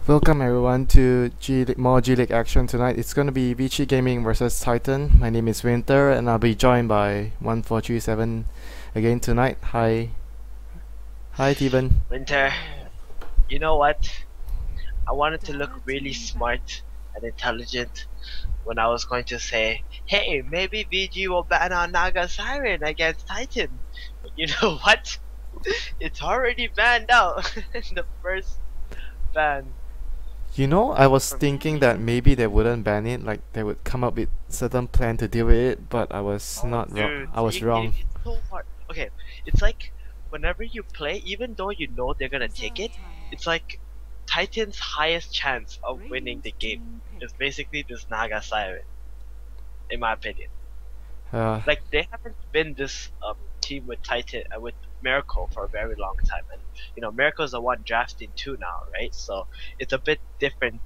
Welcome everyone to more G League action tonight. It's going to be Vici Gaming versus Titan. My name is Winter and I'll be joined by 1437 again tonight. Hi. Hi Steven. Winter, you know what? I wanted to look really smart and intelligent when I was going to say, hey, maybe VG will ban our Naga Siren against Titan. But you know what? It's already banned out in the first ban. You know, I was thinking that maybe they wouldn't ban it, like they would come up with certain plan to deal with it, but I was not wrong. Dude, I was wrong. it's so hard. Okay, it's like whenever you play, even though you know they're gonna take it, it's like Titan's highest chance of winning the game is basically this Naga Siren, in my opinion. Like they haven't been this team with Titan with Miracle for a very long time, and you know Miracle's the one drafting 2 now, right? So it's a bit different.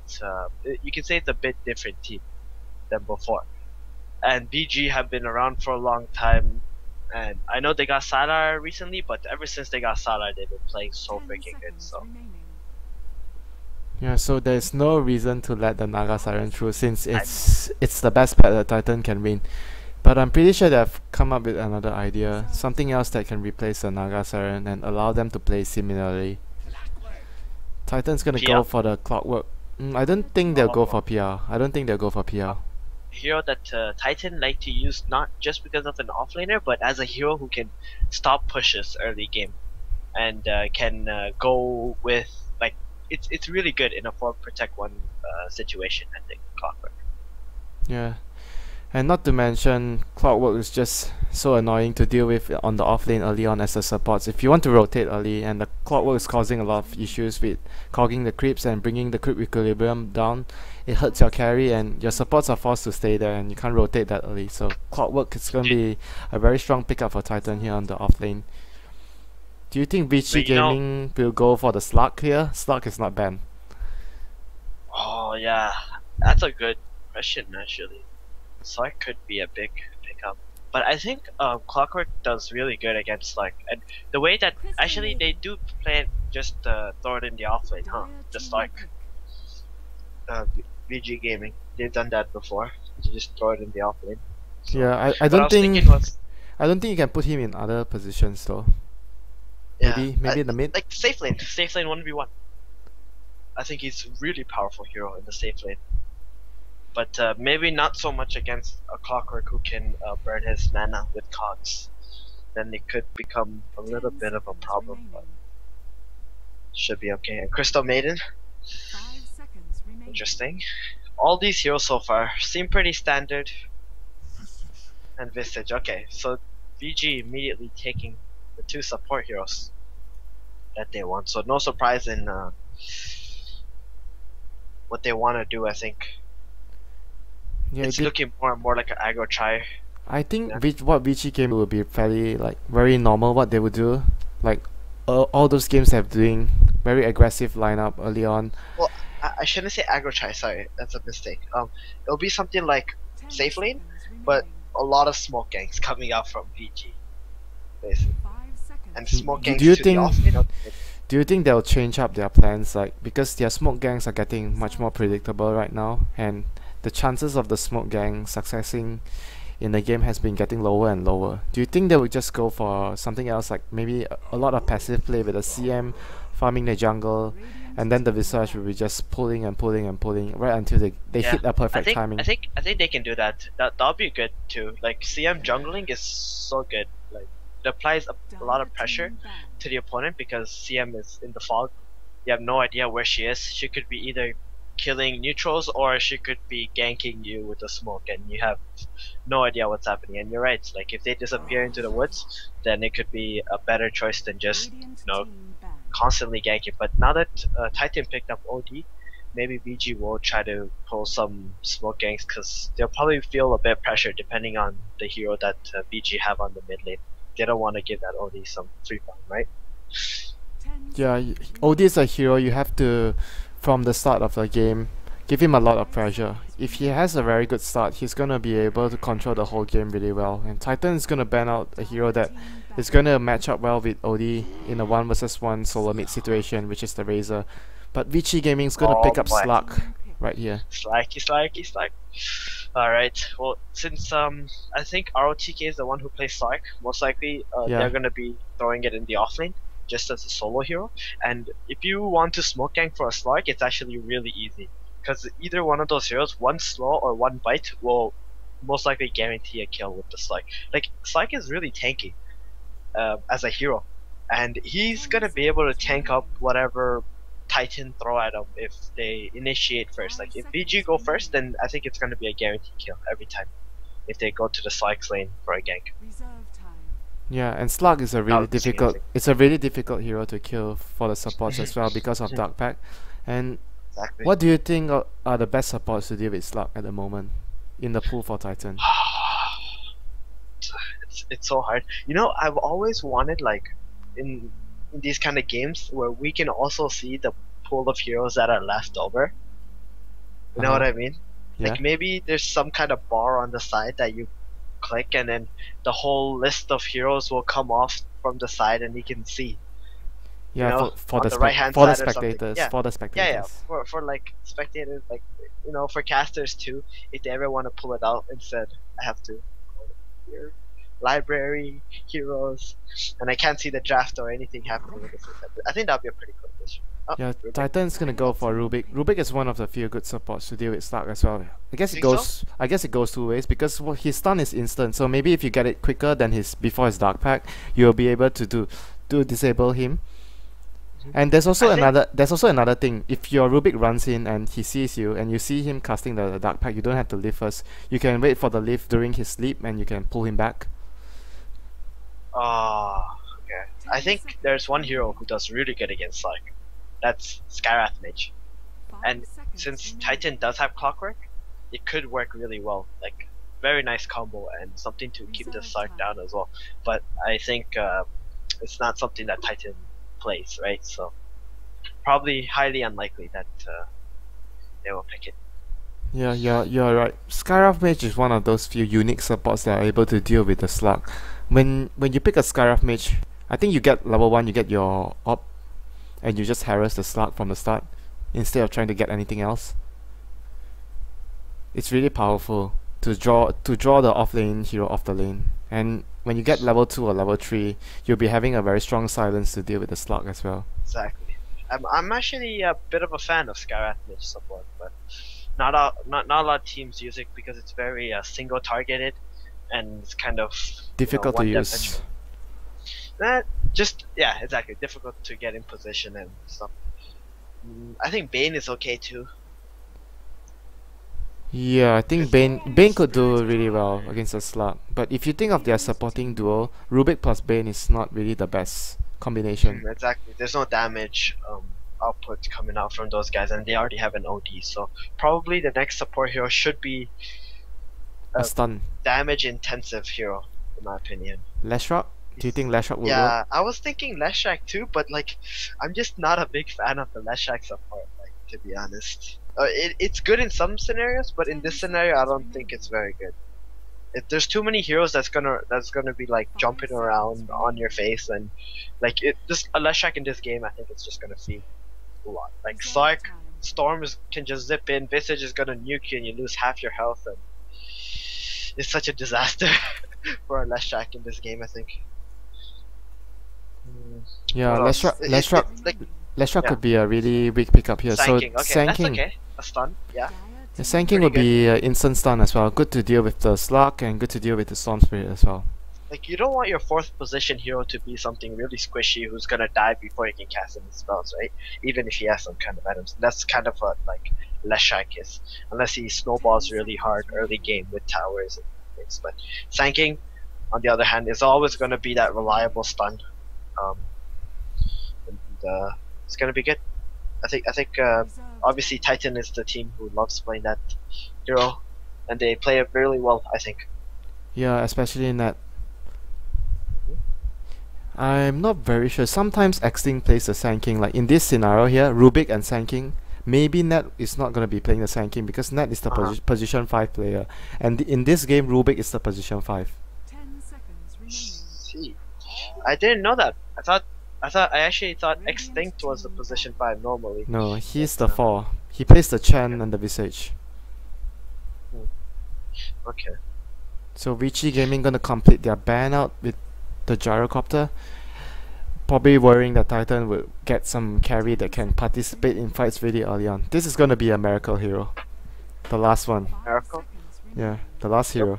You can say it's a bit different team than before. And BG have been around for a long time, and I know they got Salar recently, but ever since they got Salar, they've been playing so freaking good. So yeah, so there's no reason to let the Naga Siren through since it's the best pet that Titan can win. But I'm pretty sure they've come up with another idea, something else that can replace the Naga Siren and allow them to play similarly. Titan's gonna go for the clockwork. I don't think they'll go for PR. I don't think they'll go for PR. Hero that Titan like to use not just because of an offlaner, but as a hero who can stop pushes early game, and can go with like it's really good in a 4 protect 1 situation. I think clockwork. Yeah. And not to mention, Clockwork is just so annoying to deal with on the offlane early on as the supports. If you want to rotate early, and the Clockwork is causing a lot of issues with clogging the creeps and bringing the creep equilibrium down, it hurts your carry and your supports are forced to stay there and you can't rotate that early. So Clockwork is going to be a very strong pickup for Titan here on the offlane. Do you think Vici Gaming will go for the Slug here? Slug is not banned. Oh yeah, that's a good question actually. So it could be a big pickup, but I think Clockwork does really good against Slug, and the way that actually they do play it, just throw it in the offlane, huh? Just like VG Gaming, they've done that before. You just throw it in the offlane. So, yeah, I don't think you can put him in other positions though. Yeah, maybe in the mid. Like safe lane 1v1. I think he's a really powerful hero in the safe lane. But maybe not so much against a Clockwork who can burn his mana with cogs. Then it could become a little bit of a problem, but should be okay. And Crystal Maiden, interesting. All these heroes so far seem pretty standard. And Visage, okay. So VG immediately taking the 2 support heroes that they want. So no surprise in what they want to do, I think. Yeah, it's looking more and more like an aggro try. I think what Vici game will be fairly very normal. What they would do, like all those games have doing very aggressive lineup early on. Well, I shouldn't say aggro try. Sorry, that's a mistake. It'll be something like safe lane, but a lot of smoke gangs coming out from VG, basically. And smoke gangs. Do you think they'll change up their plans, because their smoke gangs are getting much more predictable right now, and the chances of the smoke gang successing in the game has been getting lower and lower? Do you think they will just go for something else, like maybe a lot of passive play with the CM farming the jungle, and then the Visage will be just pulling and pulling and pulling right until they hit a perfect timing? I think they can do that. That'll be good too. Like CM jungling is so good. Like it applies a lot of pressure to the opponent because CM is in the fog. You have no idea where she is. She could be either killing neutrals or she could be ganking you with the smoke and you have no idea what's happening. And you're right, like if they disappear into the woods, then it could be a better choice than just constantly ganking. But now that Titan picked up OD, maybe VG will try to pull some smoke gangs because they'll probably feel a bit pressure depending on the hero that VG have on the mid lane. They don't want to give that OD some free fun, right? Yeah, OD is a hero you have to, from the start of the game, give him a lot of pressure. If he has a very good start, he's gonna be able to control the whole game really well. And Titan is gonna ban out a hero that is gonna match up well with OD in a 1 versus 1 solo mid situation, which is the Razor. But Vici Gaming's gonna Oh pick up boy. Slug right here. Slacky. Alright, well, since I think ROTK is the one who plays Sark, most likely Yeah. they're gonna be throwing it in the offlane, just as a solo hero. And if you want to smoke gang for a Slark, it's actually really easy. Because either one of those heroes, one slow or one bite, will most likely guarantee a kill with the Slark. Like, Slark is really tanky as a hero. And he's gonna be able to tank up whatever Titan throw at him if they initiate first. Like if VG go first, then I think it's gonna be a guaranteed kill every time. If they go to the Sykes lane for a gank. Yeah, and Slug is a really That's difficult. amazing. It's a really difficult hero to kill for the supports as well because of Dark Pact. And Exactly. what do you think are the best supports to deal with Slug at the moment in the pool for Titan? It's so hard. You know, I've always wanted like in these kind of games where we can also see the pool of heroes that are left over. You know what I mean? Yeah. Like maybe there's some kind of bar on the side that you click and then the whole list of heroes will come off from the side and you can see. Yeah, you know, for on the the right-hand for the side or something. spectators, Yeah. for the Yeah, spectators. for like spectators, like you know, for casters too. If they ever want to pull it out instead, I have to go here, library, heroes, and I can't see the draft or anything happening with this. I think that'd be a pretty cool addition. Oh, Yeah, Rubik. Titan's gonna go for Rubik. Rubik is one of the few good supports to deal with Slug as well. I guess it Think so? goes. I guess it goes 2 ways because his stun is instant. So maybe if you get it quicker than before his Dark Pact, you'll be able to disable him. And there's also another thing. If your Rubik runs in and he sees you and you see him casting the Dark Pact, you don't have to live first. You can wait for the live during his sleep and you can pull him back. Okay. I think there's one hero who does really good against Slug. That's Skyrath Mage. And since Titan does have Clockwork, it could work really well. Like, very nice combo and something to keep the Slug down as well. But I think it's not something that Titan plays, right? So, probably highly unlikely that they will pick it. Yeah, you're right. Skyrath Mage is one of those few unique supports that are able to deal with the Slug. When you pick a Skyrath Mage, I think you get level 1, you get your op, and you just harass the Slug from the start, instead of trying to get anything else. It's really powerful to draw the offlane hero off the lane. And when you get level 2 or level 3, you'll be having a very strong silence to deal with the Slug as well. Exactly. I'm actually a bit of a fan of Skyrath Mage support, but not a lot of teams use it because it's very single targeted and it's kind of Difficult to use. Yeah, exactly. Difficult to get in position and stuff. I think Bane is okay too. Yeah, I think Bane could do really well against a Slug. But if you think of their supporting duo, Rubik plus Bane is not really the best combination. Exactly. There's no damage output coming out from those guys, and they already have an OD. So probably the next support hero should be A stun. damage intensive hero, in my opinion. Leshrac? Do you think Leshrac will work? Yeah, I was thinking Leshrac too, but like, I'm just not a big fan of the Leshrac support. Like, to be honest, it's good in some scenarios, but in this scenario, I don't think it's very good. There's too many heroes that's gonna be like jumping around on your face, and like just a Leshrac in this game, I think it's just gonna feel a lot. Like Sark, Storm can just zip in, Visage is gonna nuke you, and you lose half your health, and it's such a disaster for a Leshrac in this game, I think. Yeah, What else? Leshrac yeah. could be a really weak pickup here. Sanking. So Okay, that's Sanking. okay. A stun, yeah. The Sanking would be instant stun as well. Good to deal with the Slug and good to deal with the Storm Spirit as well. Like, you don't want your 4th position hero to be something really squishy who's gonna die before he can cast any spells, right? Even if he has some kind of items. That's kind of what, like, Leshrac is. Unless he snowballs really hard early game with towers and things. But Sanking, on the other hand, is always gonna be that reliable stun. It's gonna be good. I think obviously Titan is the team who loves playing that hero, and they play it really well, I think. Yeah, especially in that. I'm not very sure. Sometimes Xting plays the Sanking. Like in this scenario here, Rubik and Sanking. Maybe Net is not going to be playing the Sanking because Net is the position 5 player. And in this game, Rubik is the position 5. See, I didn't know that. I thought I actually thought Extinct was the position 5 normally. No, he's But, the 4. He plays the Chen and the Visage. okay. So Vici Gaming gonna complete their ban out with the gyrocopter. Probably worrying that Titan will get some carry that can participate in fights really early on. This is gonna be a miracle hero. The last one. Miracle? Yeah, the last hero.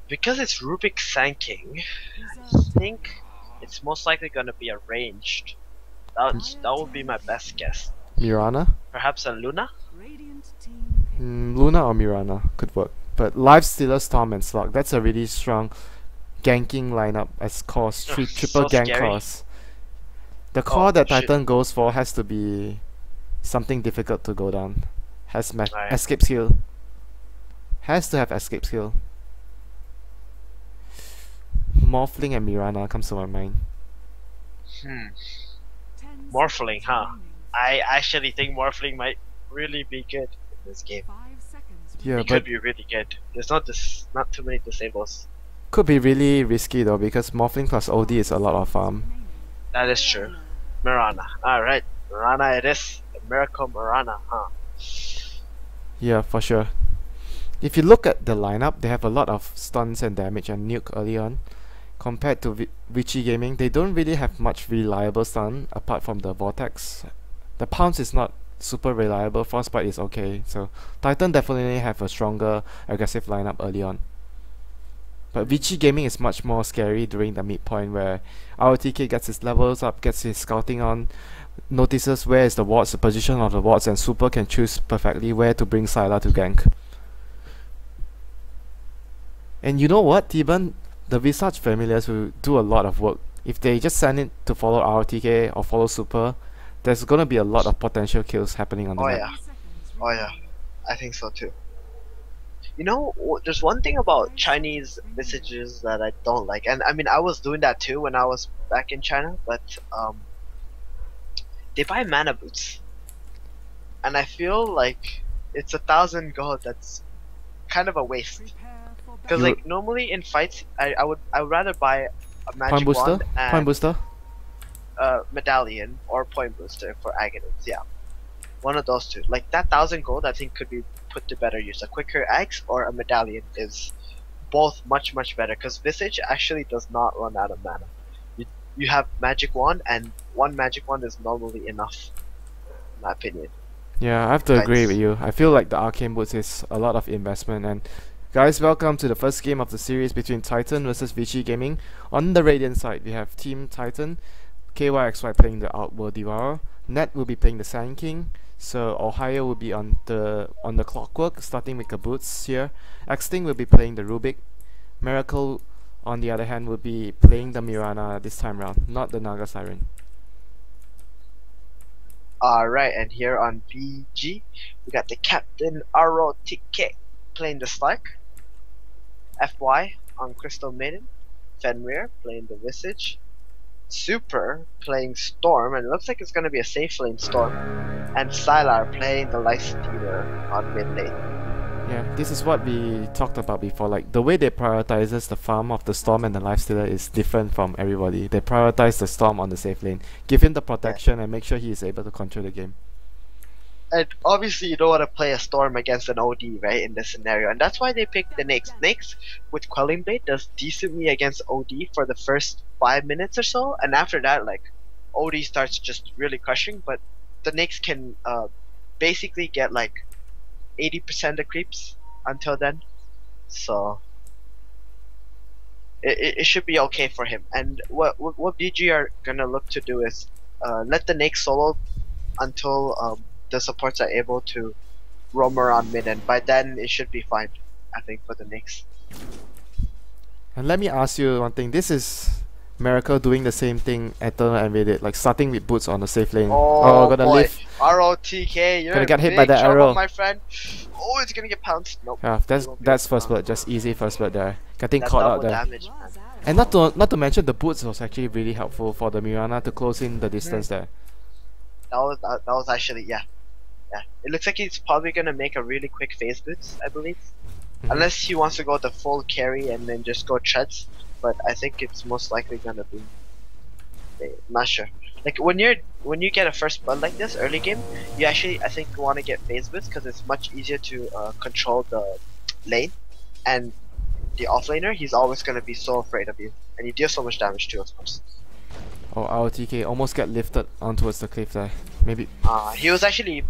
Because it's Rubik Sanking, I think it's most likely gonna be a ranged. That would be my best guess. Mirana? Perhaps a Luna? Luna or Mirana could work. But Life Stealer, Storm and Slug, that's a really strong ganking lineup as cores. Triple So gank scary. cores. The core that shit. Titan goes for has to be something difficult to go down. Has Right. escape skill. Has to have escape skill. Morphling and Mirana comes to my mind. Morphling, huh? I actually think Morphling might really be good in this game. Yeah, It but could be really good. There's not too many disables. could be really risky though, because Morphling plus OD is a lot of farm. That is true. Mirana. Alright, Mirana it is. The Miracle Mirana, huh? Yeah, for sure. If you look at the lineup, they have a lot of stuns and damage and nuke early on. Compared to Vici Gaming, they don't really have much reliable stun apart from the Vortex. The Pounce is not super reliable, Frostbite is okay, so Titan definitely have a stronger aggressive lineup early on. But Vici Gaming is much more scary during the midpoint where ROTK gets his levels up, gets his scouting on, notices where is the wards, the position of the wards, and Super can choose perfectly where to bring Syla to gank. And you know what, even the Visage familiars will do a lot of work. If they just send it to follow ROTK or follow Super, there's gonna be a lot of potential kills happening on the map. Oh yeah, I think so too. You know, there's one thing about Chinese messages that I don't like, and I mean I was doing that too when I was back in China, but they buy mana boots, and I feel like it's 1,000 gold that's kind of a waste. Because like normally in fights, I would rather buy a magic wand and Point booster? medallion or point booster for Aghanim's, yeah. One of those two. Like that 1,000 gold I think could be put to better use. A quicker axe or a medallion is both much better, because Visage actually does not run out of mana. You have magic wand, and one magic wand is normally enough, in my opinion. Yeah, I have to agree with you. I feel like the Arcane Boots is a lot of investment. And guys, welcome to the first game of the series between Titan versus Vici Gaming. On the Radiant side, we have Team Titan, ky.xy playing the Outworld Devourer, Net will be playing the Sand King, so Ohio will be on the Clockwork, starting with the boots here. Extinct will be playing the Rubik. Miracle, on the other hand, will be playing the Mirana this time round, not the Naga Siren. Alright, and here on BG, we got the Captain ROTK playing the Stark, FY on Crystal Maiden, Fenrir playing the Visage, Super playing Storm, and it looks like it's going to be a safe lane Storm, and Sylar playing the Life Stealer on mid lane. Yeah, this is what we talked about before. Like the way they prioritizes the farm of the Storm and the Lifestealer is different from everybody. They prioritize the Storm on the safe lane, give him the protection, and make sure he is able to control the game. And obviously you don't want to play a Storm against an OD, right, in this scenario, and that's why they picked the Nyx. Nyx with Quelling Blade does decently against OD for the first 5 minutes or so, and after that, like, OD starts just really crushing, but the Nyx can basically get like 80% of creeps until then, so it should be okay for him. And what BG are gonna look to do is let the Nyx solo until the supports are able to roam around mid, and by then it should be fine, I think, for the Nyx. And let me ask you one thing. This is Miracle doing the same thing Eternal Envy did, like starting with boots on the safe lane. Oh, gonna boy. live. ROTK, you're Gonna get hit in by big that trouble, arrow. my friend. Oh, it's gonna get pounced. Nope. Yeah, that's first blood, just easy first blood there. Getting That's caught out double there. damage, man. And not to mention the boots was actually really helpful for the Mirana to close in the distance there. That was actually, yeah. It looks like he's probably gonna make a really quick phase boots, I believe. Unless he wants to go the full carry and then just go treads, but I think it's most likely gonna be I'm not sure. Like when you get a first blood like this early game, you actually I think want to get phase boots because it's much easier to control the lane, and the offlaner he's always gonna be so afraid of you, and you deal so much damage too, of course. Oh, our TK almost get lifted on towards the cliff there. Maybe. He was actually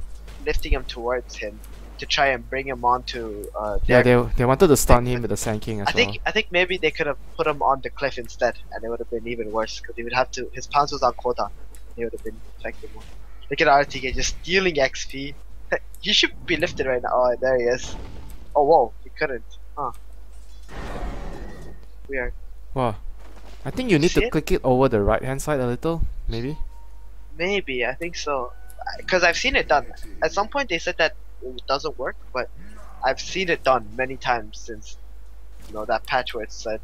lifting him towards him to try and bring him onto. Yeah, they wanted to stun him with the Sand King as well. I think maybe they could have put him on the cliff instead, and it would have been even worse because he would have to. His pounce was on quota. He would have been affected more. Look at RTK just stealing XP. He should be lifted right now. Oh, there he is. Oh, whoa, he couldn't. Huh. Weird. Wow. I think you need See to it? click it over the right hand side a little, maybe. Maybe, I think so. Because I've seen it done. At some point they said that it doesn't work, but I've seen it done many times since, you know, that patch where it said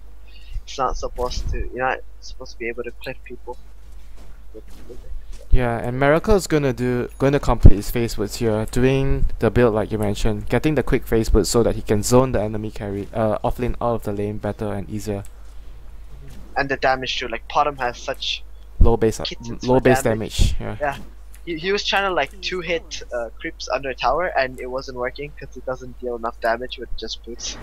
it's not supposed to, you're not supposed to be able to clip people. Yeah, and Miracle's gonna complete his phase boots here, doing the build like you mentioned, getting the quick phase boots so that he can zone the enemy carry offlane out of the lane better and easier. And the damage too, like Potom has such Low base kittens low for base damage. Yeah. Yeah. He was trying to like 2-hit creeps under a tower and it wasn't working because it doesn't deal enough damage with just boots.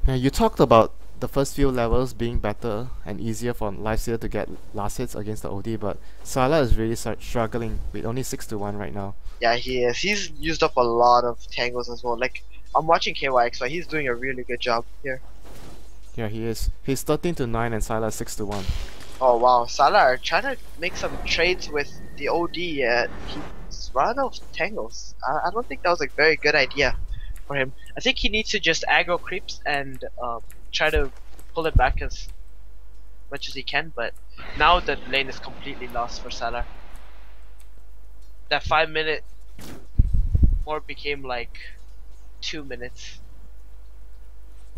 Yeah, you talked about the first few levels being better and easier for Lifesteal to get last hits against the OD, but Salah is really struggling with only 6-1 right now. Yeah, he is. He's used up a lot of tangles as well. Like, I'm watching ky.xy, he's doing a really good job here. Yeah, he is. He's 13-9 and Salah 6-1. Oh wow, Salah are trying to make some trades with the OD, yet he's run out of tangles. I don't think that was a very good idea for him. I think he needs to just aggro creeps and try to pull it back as much as he can, but now the lane is completely lost for Salah. That 5-minute more became like 2 minutes.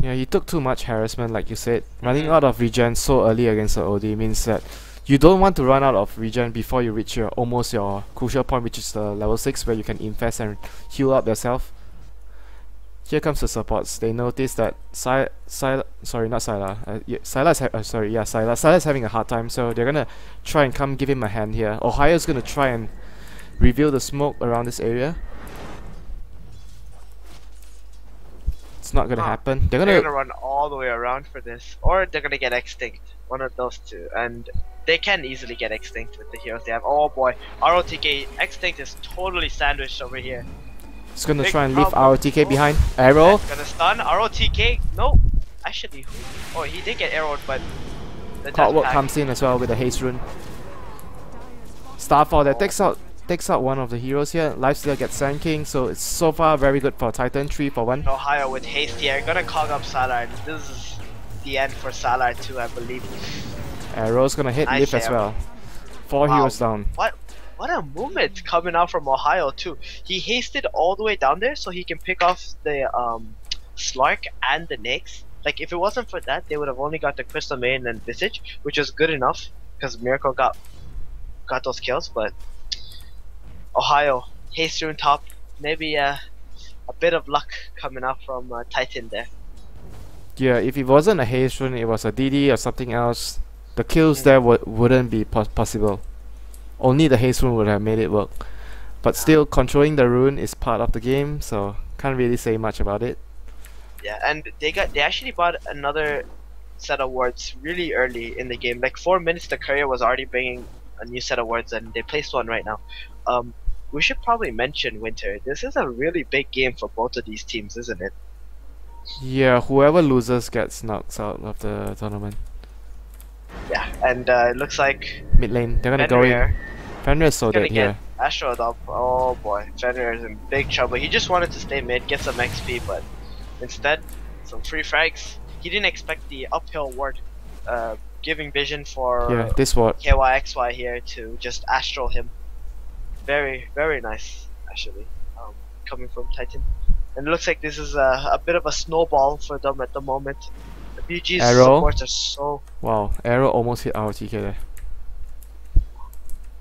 Yeah, he took too much harassment, like you said. Running out of regen so early against the OD means that you don't want to run out of regen before you reach your crucial point, which is the level 6 where you can infest and heal up yourself. Here comes the supports. They notice that Sylas is having a hard time, so they're gonna try and come give him a hand here. Ohio's gonna try and reveal the smoke around this area. It's not gonna happen. They're gonna run all the way around for this, or they're gonna get extinct. One of those two, and they can easily get extinct with the heroes they have. Oh boy, ROTK extinct is totally sandwiched over here. It's gonna Big try and leave problem. ROTK behind. Arrow. That's gonna stun ROTK. No, actually, oh he did get arrowed, but the Clockwork death pack. comes in as well with a haste rune. Starfall that takes out one of the heroes here. Lifesteal gets Sand King, so it's so far very good for Titan. 3-1. Ohio with haste here, gonna clog up Salah, and this is the end for Salah too, I believe. Arrow's gonna hit Nice Lift as arrow. well. 4 Wow. heroes down. What a movement coming out from Ohio too. He hasted all the way down there so he can pick off the Slark and the Nyx. Like if it wasn't for that, they would have only got the Crystal Maiden and Visage, which was good enough because Miracle got those kills. But Ohio haste rune top, maybe a bit of luck coming out from Titan there. Yeah, if it wasn't a haste rune, it was a DD or something else, the kills there wouldn't be possible. Only the haste rune would have made it work. But still, controlling the rune is part of the game, so can't really say much about it. Yeah, and they actually bought another set of wards really early in the game. Like 4 minutes, the courier was already bringing a new set of wards, and they placed one right now. We should probably mention Winter. This is a really big game for both of these teams, isn't it? Yeah, whoever loses gets knocked out of the tournament. Yeah, and it looks like Mid lane, they're gonna go in. Fenrir is so gonna dead get here. Astro up. Oh boy, Fenrir is in big trouble. He just wanted to stay mid, get some XP, but instead, some free frags. He didn't expect the uphill ward, giving vision for Yeah, this ward. ky.xy here to just astral him. Very, very nice, actually, coming from Titan. And it looks like this is a bit of a snowball for them at the moment. The BG's Arrow. supports are so... Wow, arrow almost hit our TK there.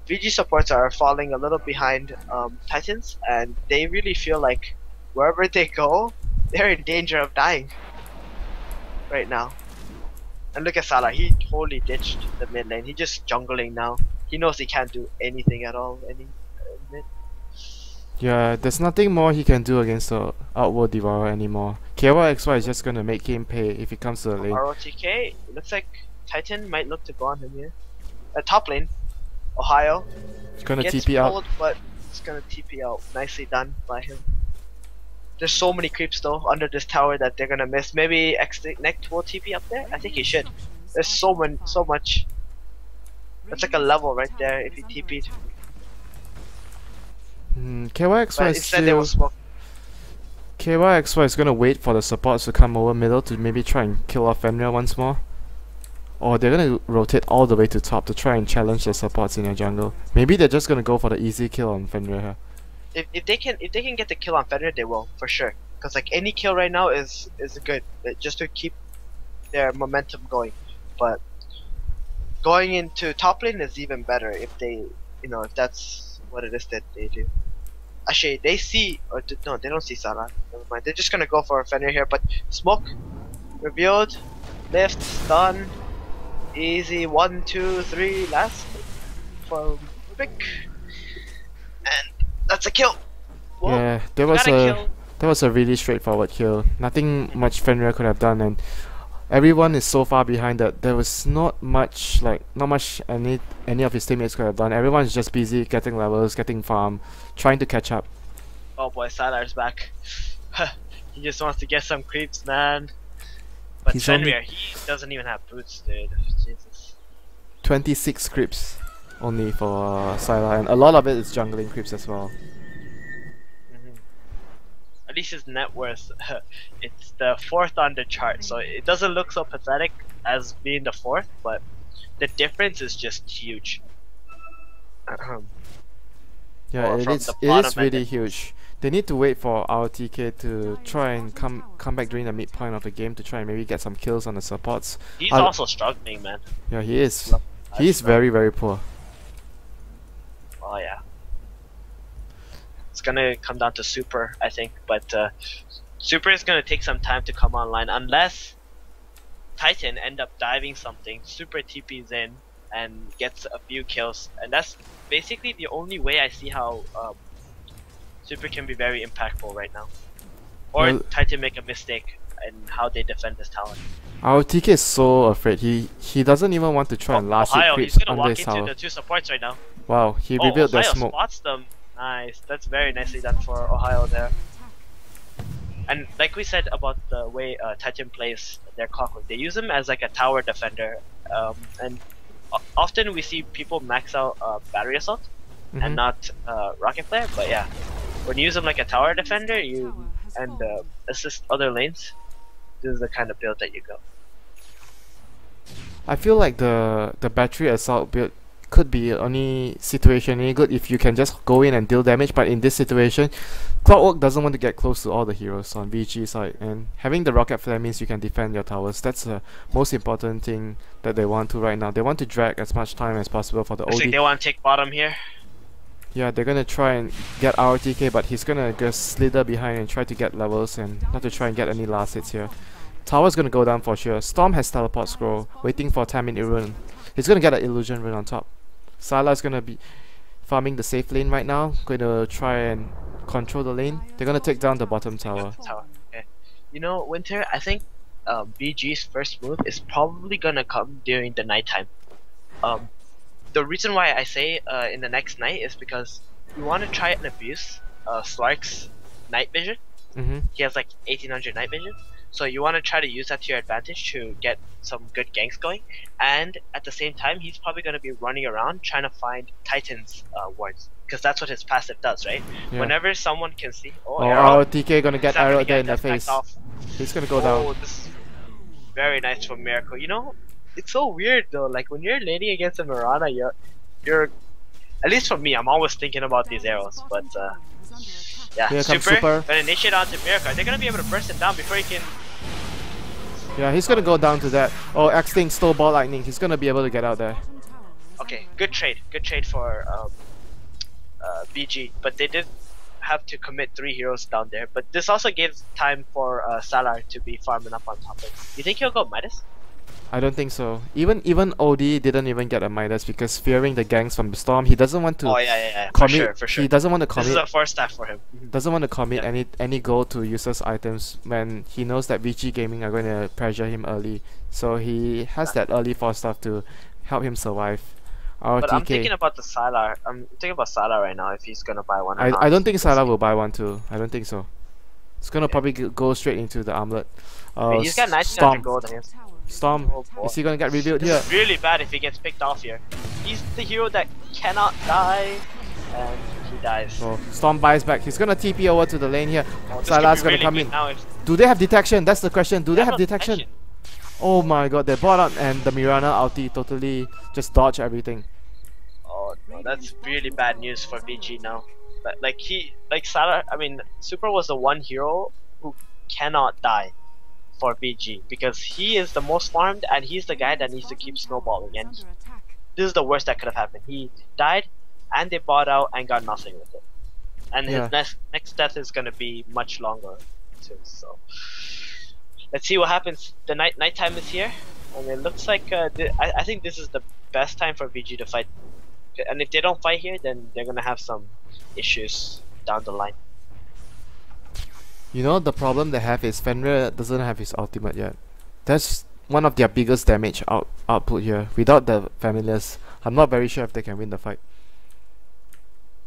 VG supports are falling a little behind Titans, and they really feel like wherever they go, they're in danger of dying right now. And look at Salah, he totally ditched the mid lane. He just jungling now. He knows he can't do anything at all. Mid. Yeah, there's nothing more he can do against the Outworld Devourer anymore. ky.xy is just gonna make him pay if he comes to the lane. ROTK, looks like Titan might look to go on him here. Top lane, Ohio. He's gonna Gets TP out. pulled, but it's gonna TP out. Nicely done by him. There's so many creeps though under this tower that they're gonna miss. Maybe Next will TP up there? I think he should. There's so much. That's like a level right there if he TP'd. ky.xy But is instead they will still... smoke. ky.xy is gonna wait for the supports to come over middle to maybe try and kill off Fenrir once more. Or they're gonna rotate all the way to top to try and challenge the supports in your jungle. Maybe they're just gonna go for the easy kill on Fenrir here. If they can get the kill on Fenrir, they will for sure. Because like any kill right now is good, just to keep their momentum going. But going into top lane is even better if they, if that's what it is that they do. Actually, they see, no, they don't see Sana. Never mind. They're just gonna go for Fenrir here. But smoke revealed, lift done, easy 1, 2, 3, last for pick, and that's a kill. Whoa, Yeah, there was a really straightforward kill. Nothing much Fenrir could have done, and everyone is so far behind that there was not much any of his teammates could have done. Everyone's just busy getting levels, getting farm, trying to catch up. Oh boy, Salar's back. He just wants to get some creeps, man. But He's Fenrir, he doesn't even have boots, dude. Jesus. 26 creeps only for Syla, and a lot of it is jungling creeps as well. At least his net worth, it's the 4th on the chart, so it doesn't look so pathetic as being the 4th, but the difference is just huge. Yeah, it is really huge. They need to wait for our TK to try and come back during the midpoint of the game to try and maybe get some kills on the supports. He's also struggling, man. Yeah, he is. He is very, very poor. Oh yeah. It's gonna come down to Super, I think, but Super is gonna take some time to come online unless Titan end up diving something. Super TP's in and gets a few kills, and that's basically the only way I see how Super can be very impactful right now. Or well, Titan make a mistake in how they defend this tower. Our TK is so afraid. He doesn't even want to try and last hit creeps he's gonna under walk his into tower. the 2 supports right now. Wow, he revealed their Ohio smoke. Spots them. Nice, that's very nicely done for Ohio there. And like we said about the way Titan plays their clockwork, they use him as like a tower defender, and often we see people max out battery assault and not rocket flare. But yeah, when you use him like a tower defender, and assist other lanes, this is the kind of build that you go. I feel like the battery assault build could be only situationally good if you can just go in and deal damage, but in this situation, Clockwork doesn't want to get close to all the heroes on Vici side, and having the rocket flare means you can defend your towers. That's the most important thing that they want to right now. They want to drag as much time as possible for the Looks OD. like they want to take bottom here. Yeah, they're gonna try and get our TK, but he's gonna just slither behind and try to get levels and not to try and get any last hits here. Tower's gonna go down for sure. Storm has teleport scroll, waiting for 10-minute rune. He's gonna get an illusion rune on top. Syla's gonna be farming the safe lane right now, gonna try and control the lane. They're gonna take down the bottom tower. Okay. You know, Winter, I think BG's first move is probably gonna come during the nighttime. The reason why I say in the next night is because you want to try and abuse Slark's night vision. He has like 1800 night vision, so you want to try to use that to your advantage to get some good ganks going, and at the same time he's probably going to be running around trying to find Titan's wards, because that's what his passive does, right? Yeah. Whenever someone can see, our TK gonna get arrowed there in the face. Off. He's gonna go down. This is very nice from Miracle. You know, it's so weird though, like when you're laning against a Mirana, you're at least for me, I'm always thinking about these arrows, but yeah, Super gonna initiate onto Miracle. They're gonna be able to burst him down before he can. Yeah, he's gonna go down to that. Oh, X-Thing stole ball lightning. He's gonna be able to get out there. Okay, good trade for BG, but they did have to commit 3 heroes down there. But this also gives time for Salar to be farming up on top of it. You think he'll go Midas? I don't think so. Even OD didn't even get a minus because fearing the ganks from the storm, he doesn't want to Oh yeah, for commit. sure, for sure. He doesn't want to This is commit. a first staff for him. Doesn't want to commit Yeah. any gold to useless items when he knows that Vici Gaming are going to pressure him early. So he has that early 4 stuff to help him survive. But I'm RTK. thinking about the Sylar. I'm thinking about Sylar right now if he's gonna buy one or not. I don't think We'll Salah see. will buy one too. I don't think so. It's gonna Okay. probably go straight into the armlet. I mean, he's got 1900 Storm. gold in him. Storm. Oh, boy. Is he gonna get revealed This here? is really bad if he gets picked off here. He's the hero that cannot die, and he dies. So Storm buys back. He's gonna TP over to the lane here. Oh, this Salah's could be gonna really come good in. now if Do they have detection? That's the question. Do they have no detection? Oh my god, they bought out and the Mirana ulti totally just dodge everything. Oh no, that's really bad news for VG now. But like Salah, I mean, Super was the one hero who cannot die for VG because he is the most farmed and he's the guy that needs to keep snowballing. And this is the worst that could have happened. He died, and they bought out and got nothing with it. And Yeah. his next death is gonna be much longer too. So let's see what happens. The nighttime is here, and it looks like I think this is the best time for VG to fight. And if they don't fight here, then they're gonna have some issues down the line. You know the problem they have is Fenrir doesn't have his ultimate yet. That's one of their biggest damage output here. Without the familiars, I'm not very sure if they can win the fight.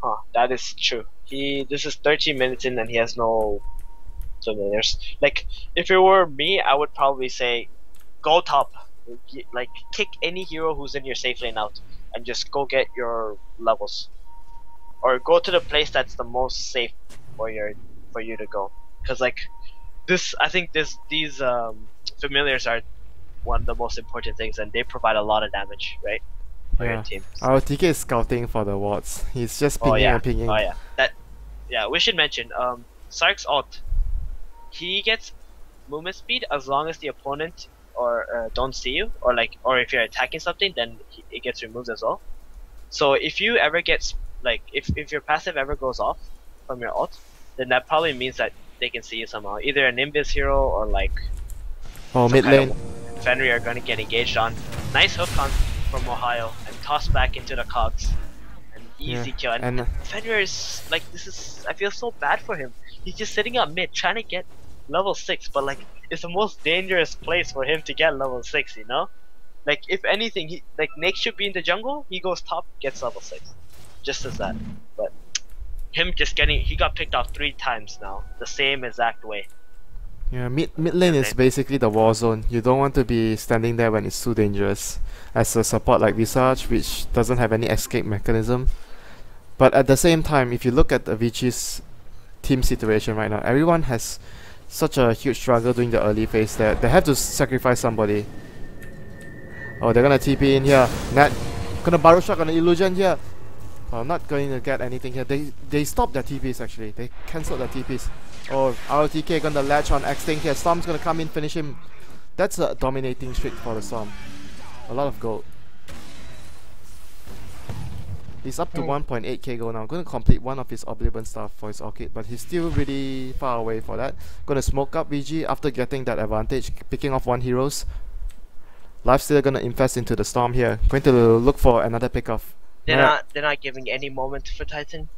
Huh, that is true. This is 13 minutes in and he has no familiars. Like, if it were me, I would probably say go top. Like, kick any hero who's in your safe lane out and just go get your levels. Or go to the place that's the most safe for you to go. Cause like I think these familiars are one of the most important things, and they provide a lot of damage, right? For your team. Our TK is scouting for the wards. He's just pinging and pinging. Oh yeah. We should mention Sark's ult. He gets movement speed as long as the opponent don't see you, or if you're attacking something, then it gets removed as well. So if you ever get if your passive ever goes off from your ult, then that probably means that they can see you somehow. Either a Nimbus hero or mid lane. Fenrir are gonna get engaged on. Nice hook on from Ohio and tossed back into the cogs. An easy kill. And Fenrir is I feel so bad for him. He's just sitting up mid trying to get level 6, but it's the most dangerous place for him to get level 6, you know? If anything, Nick should be in the jungle, he goes top, gets level 6. Just as that. But him he got picked off 3 times now, the same exact way. Yeah, mid lane is basically the war zone. You don't want to be standing there when it's too dangerous. As a support like Visage, which doesn't have any escape mechanism. But at the same time, if you look at the Vici's team situation right now, everyone has such a huge struggle during the early phase that they have to sacrifice somebody. Oh, they're gonna TP in here. Nat gonna barrel shot on the illusion here. Oh, not going to get anything here. They stopped their TPs actually. They cancelled their TPs. Oh, ROTK gonna latch on X-Ting here. Storm's gonna come in, finish him. That's a dominating streak for the Storm. A lot of gold. He's up to 1.8k gold now. Gonna complete one of his Oblivion stuff for his Orchid, but he's still really far away for that. Gonna smoke up VG after getting that advantage, picking off 1 heroes. Lifesteal gonna invest into the Storm here. Going to look for another pickoff. They're not giving any moment for Titan.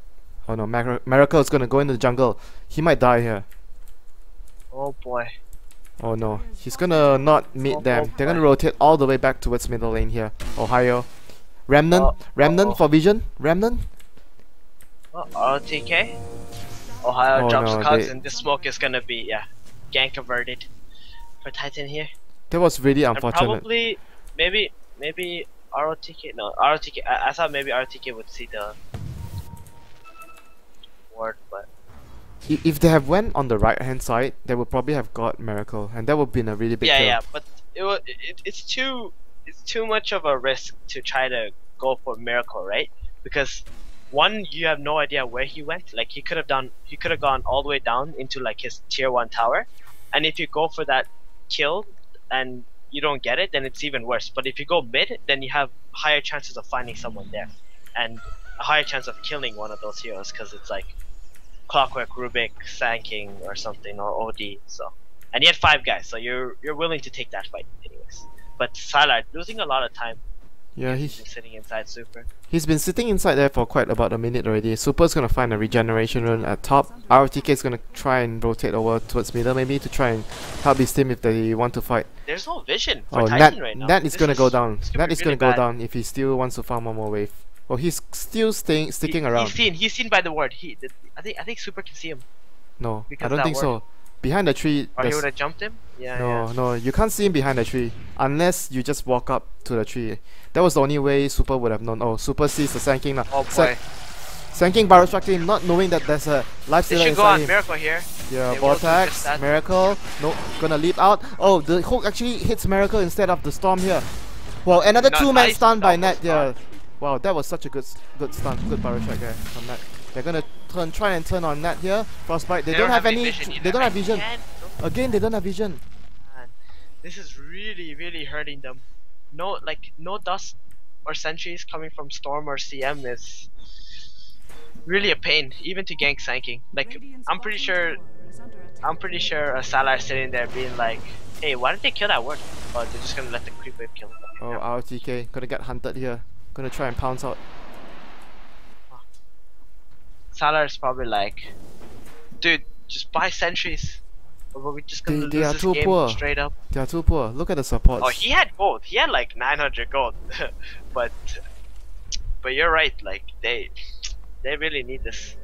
Oh no, Miracle is gonna go into the jungle. He might die here. Oh boy. Oh no, he's gonna not meet them. They're gonna rotate all the way back towards middle lane here. Ohio. Remnant for Vision. Remnant. RTK. Ohio drops no, cogs and this smoke is gonna be gank averted for Titan here. That was really And unfortunate. probably maybe ROTK. No, ROTK. I thought maybe RTK would see the ward, but If they have went on the right hand side, they would probably have got Miracle, and that would have been a really big kill. yeah. But it's too much of a risk to try to go for Miracle, right? Because one, you have no idea where he went. He could have gone all the way down into his tier 1 tower, and if you go for that kill and you don't get it, then it's even worse. But if you go mid, then you have higher chances of finding someone there, and a higher chance of killing one of those heroes, because it's Clockwork, Rubik, Sand King, or something, or OD. So, and you had 5 guys, so you're willing to take that fight anyways. but Salar losing a lot of time. Yeah, He's been sitting inside super. he's been sitting inside there for quite about a minute already. Super's gonna find a regeneration rune at top. RTK is gonna try and rotate over towards middle maybe to try and help his team if they want to fight. There's no vision for Oh, Titan right now. Nat is gonna go down. This could Nat be is really gonna go bad. down if he still wants to farm one more wave. Oh, he's still sticking around. He's seen by the ward. I think Super can see him. No, because I don't that think so. Behind the tree, Or he there's- would have jumped him. Yeah. no, Yeah. no, you can't see him behind the tree unless you just walk up to the tree. That was the only way Super would have known. Oh, Super sees the Sand King now. Oh boy. Sand King barrel struck him, not knowing that there's a life They stealer should go inside on him. Miracle here. Yeah, They will do just Vortex, that. Miracle, no, gonna leap out. Oh, the hook actually hits Miracle instead of the Storm here. Well, another Not two-man nice, stun by double Nat. Yeah, wow, that was such a good stun, good barrel strike there from Nat. They're gonna try and turn on Nat here. Frostbite. They don't have any. vision either. They don't have vision. Man, Again, they don't have vision. this is really hurting them. No dust or sentries coming from Storm or CM is really a pain, even to gank Sanking. Like I'm pretty sure Salar sitting there being like, hey, why did they kill that word? Oh, they're just gonna let the creep wave kill him. Oh, RTK gonna get hunted here. Gonna try and pounce out. Salar is probably like, dude, just buy sentries. Or we're just gonna They lose are this too game poor. straight up. They are too poor. Look at the supports. Oh, he had gold. He had like 900 gold. but you're right. Like they really need this.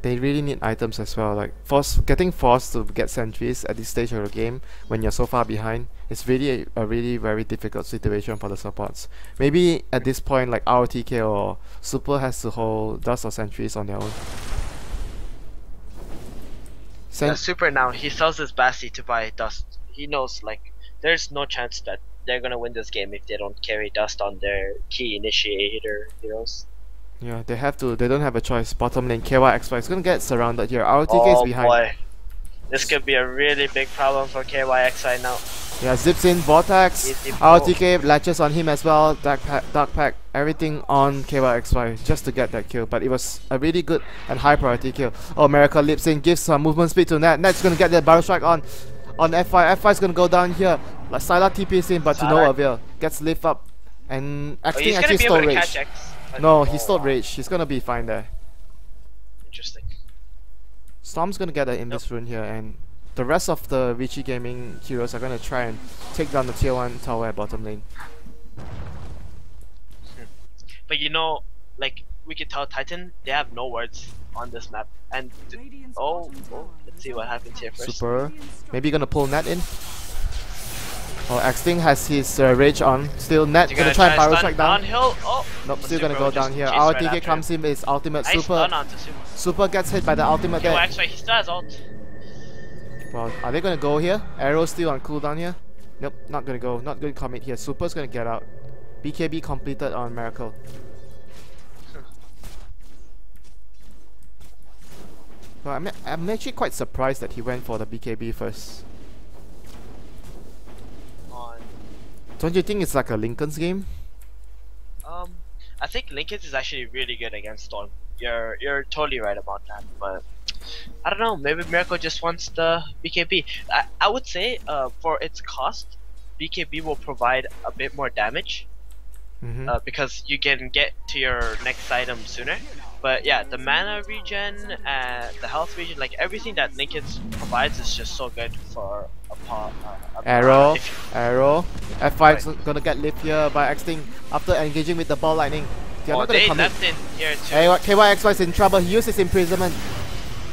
They really need items as well. Like getting forced to get sentries at this stage of the game when you're so far behind is really a really very difficult situation for the supports. Maybe at this point, like RTK or Super has to hold dust or sentries on their own. Super now, he sells his Bassi to buy dust. He knows like there's no chance that they're gonna win this game if they don't carry dust on their key initiator heroes. Yeah, they have to. They don't have a choice. Bottom lane, ky.xy is gonna get surrounded here. RTK is behind. Boy, this could be a really big problem for ky.xy now. Yeah, zips in, Vortex, Easy RTK latches on him as well, Dark Pack, everything on ky.xy just to get that kill. But it was a really good and high priority kill. Oh, Miracle leaps in, gives some movement speed to Nat. Nat's gonna get the barrel strike on FY. FY's gonna go down here. Like Sylar TP's in, but to no avail. Gets lift up, and Axting he's actually gonna be stole able to rage. catch X. No, he stole rage. He's gonna be fine there. Interesting. Storm's gonna get an Invis rune here, and the rest of the Vici Gaming heroes are gonna try and take down the tier 1 tower at bottom lane. But you know, like we could tell Titan, they have no words on this map. And let's see what happens here first. Super. Maybe gonna pull Nat in. Oh, Axting has his rage on. Still, Nat You're gonna try and barrel stun strike down. downhill. Oh, Nope, but still gonna Super go will down just here. chase right RTK after comes in with his ultimate. Nice Super. stun onto Super. Super gets hit by the ultimate there. Actually, he still has ult. Well, are they gonna go here? Arrow still on cooldown here. Nope, not gonna go. Not gonna commit here. Super's gonna get out. BKB completed on Miracle. Well, I'm actually quite surprised that he went for the BKB first. Don't you think it's like a Lincoln's game? I think Lincoln's is actually really good against Storm. You're totally right about that, but I don't know. Maybe Miracle just wants the BKB. I would say for its cost, BKB will provide a bit more damage because you can get to your next item sooner. But yeah, the mana regen and the health regen, like everything that Lincoln's provides is just so good for Arrow. F5's gonna get lift here by Axting after engaging with the ball lightning. They're not gonna they commit. left in here too. Hey, ky.xy's in trouble. He uses imprisonment.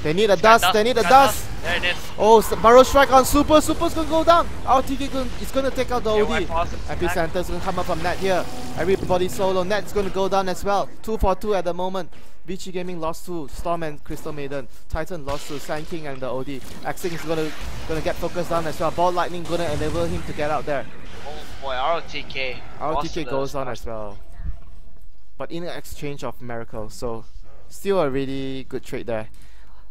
They need a dust. They need a dust. There it is. Oh, barrel strike on Super. Super's gonna go down. RTK is gonna take out the OD. Epicenter's gonna come up from Nat here. Everybody solo. Nat's gonna go down as well. 2 for 2 at the moment. Vici Gaming lost to Storm and Crystal Maiden. Titan lost to Sand King and the OD. Axing is gonna get focused down as well. Ball lightning gonna enable him to get out there. Oh boy, ROTK. RTK goes on as well. But in exchange of Miracle, so still a really good trade there.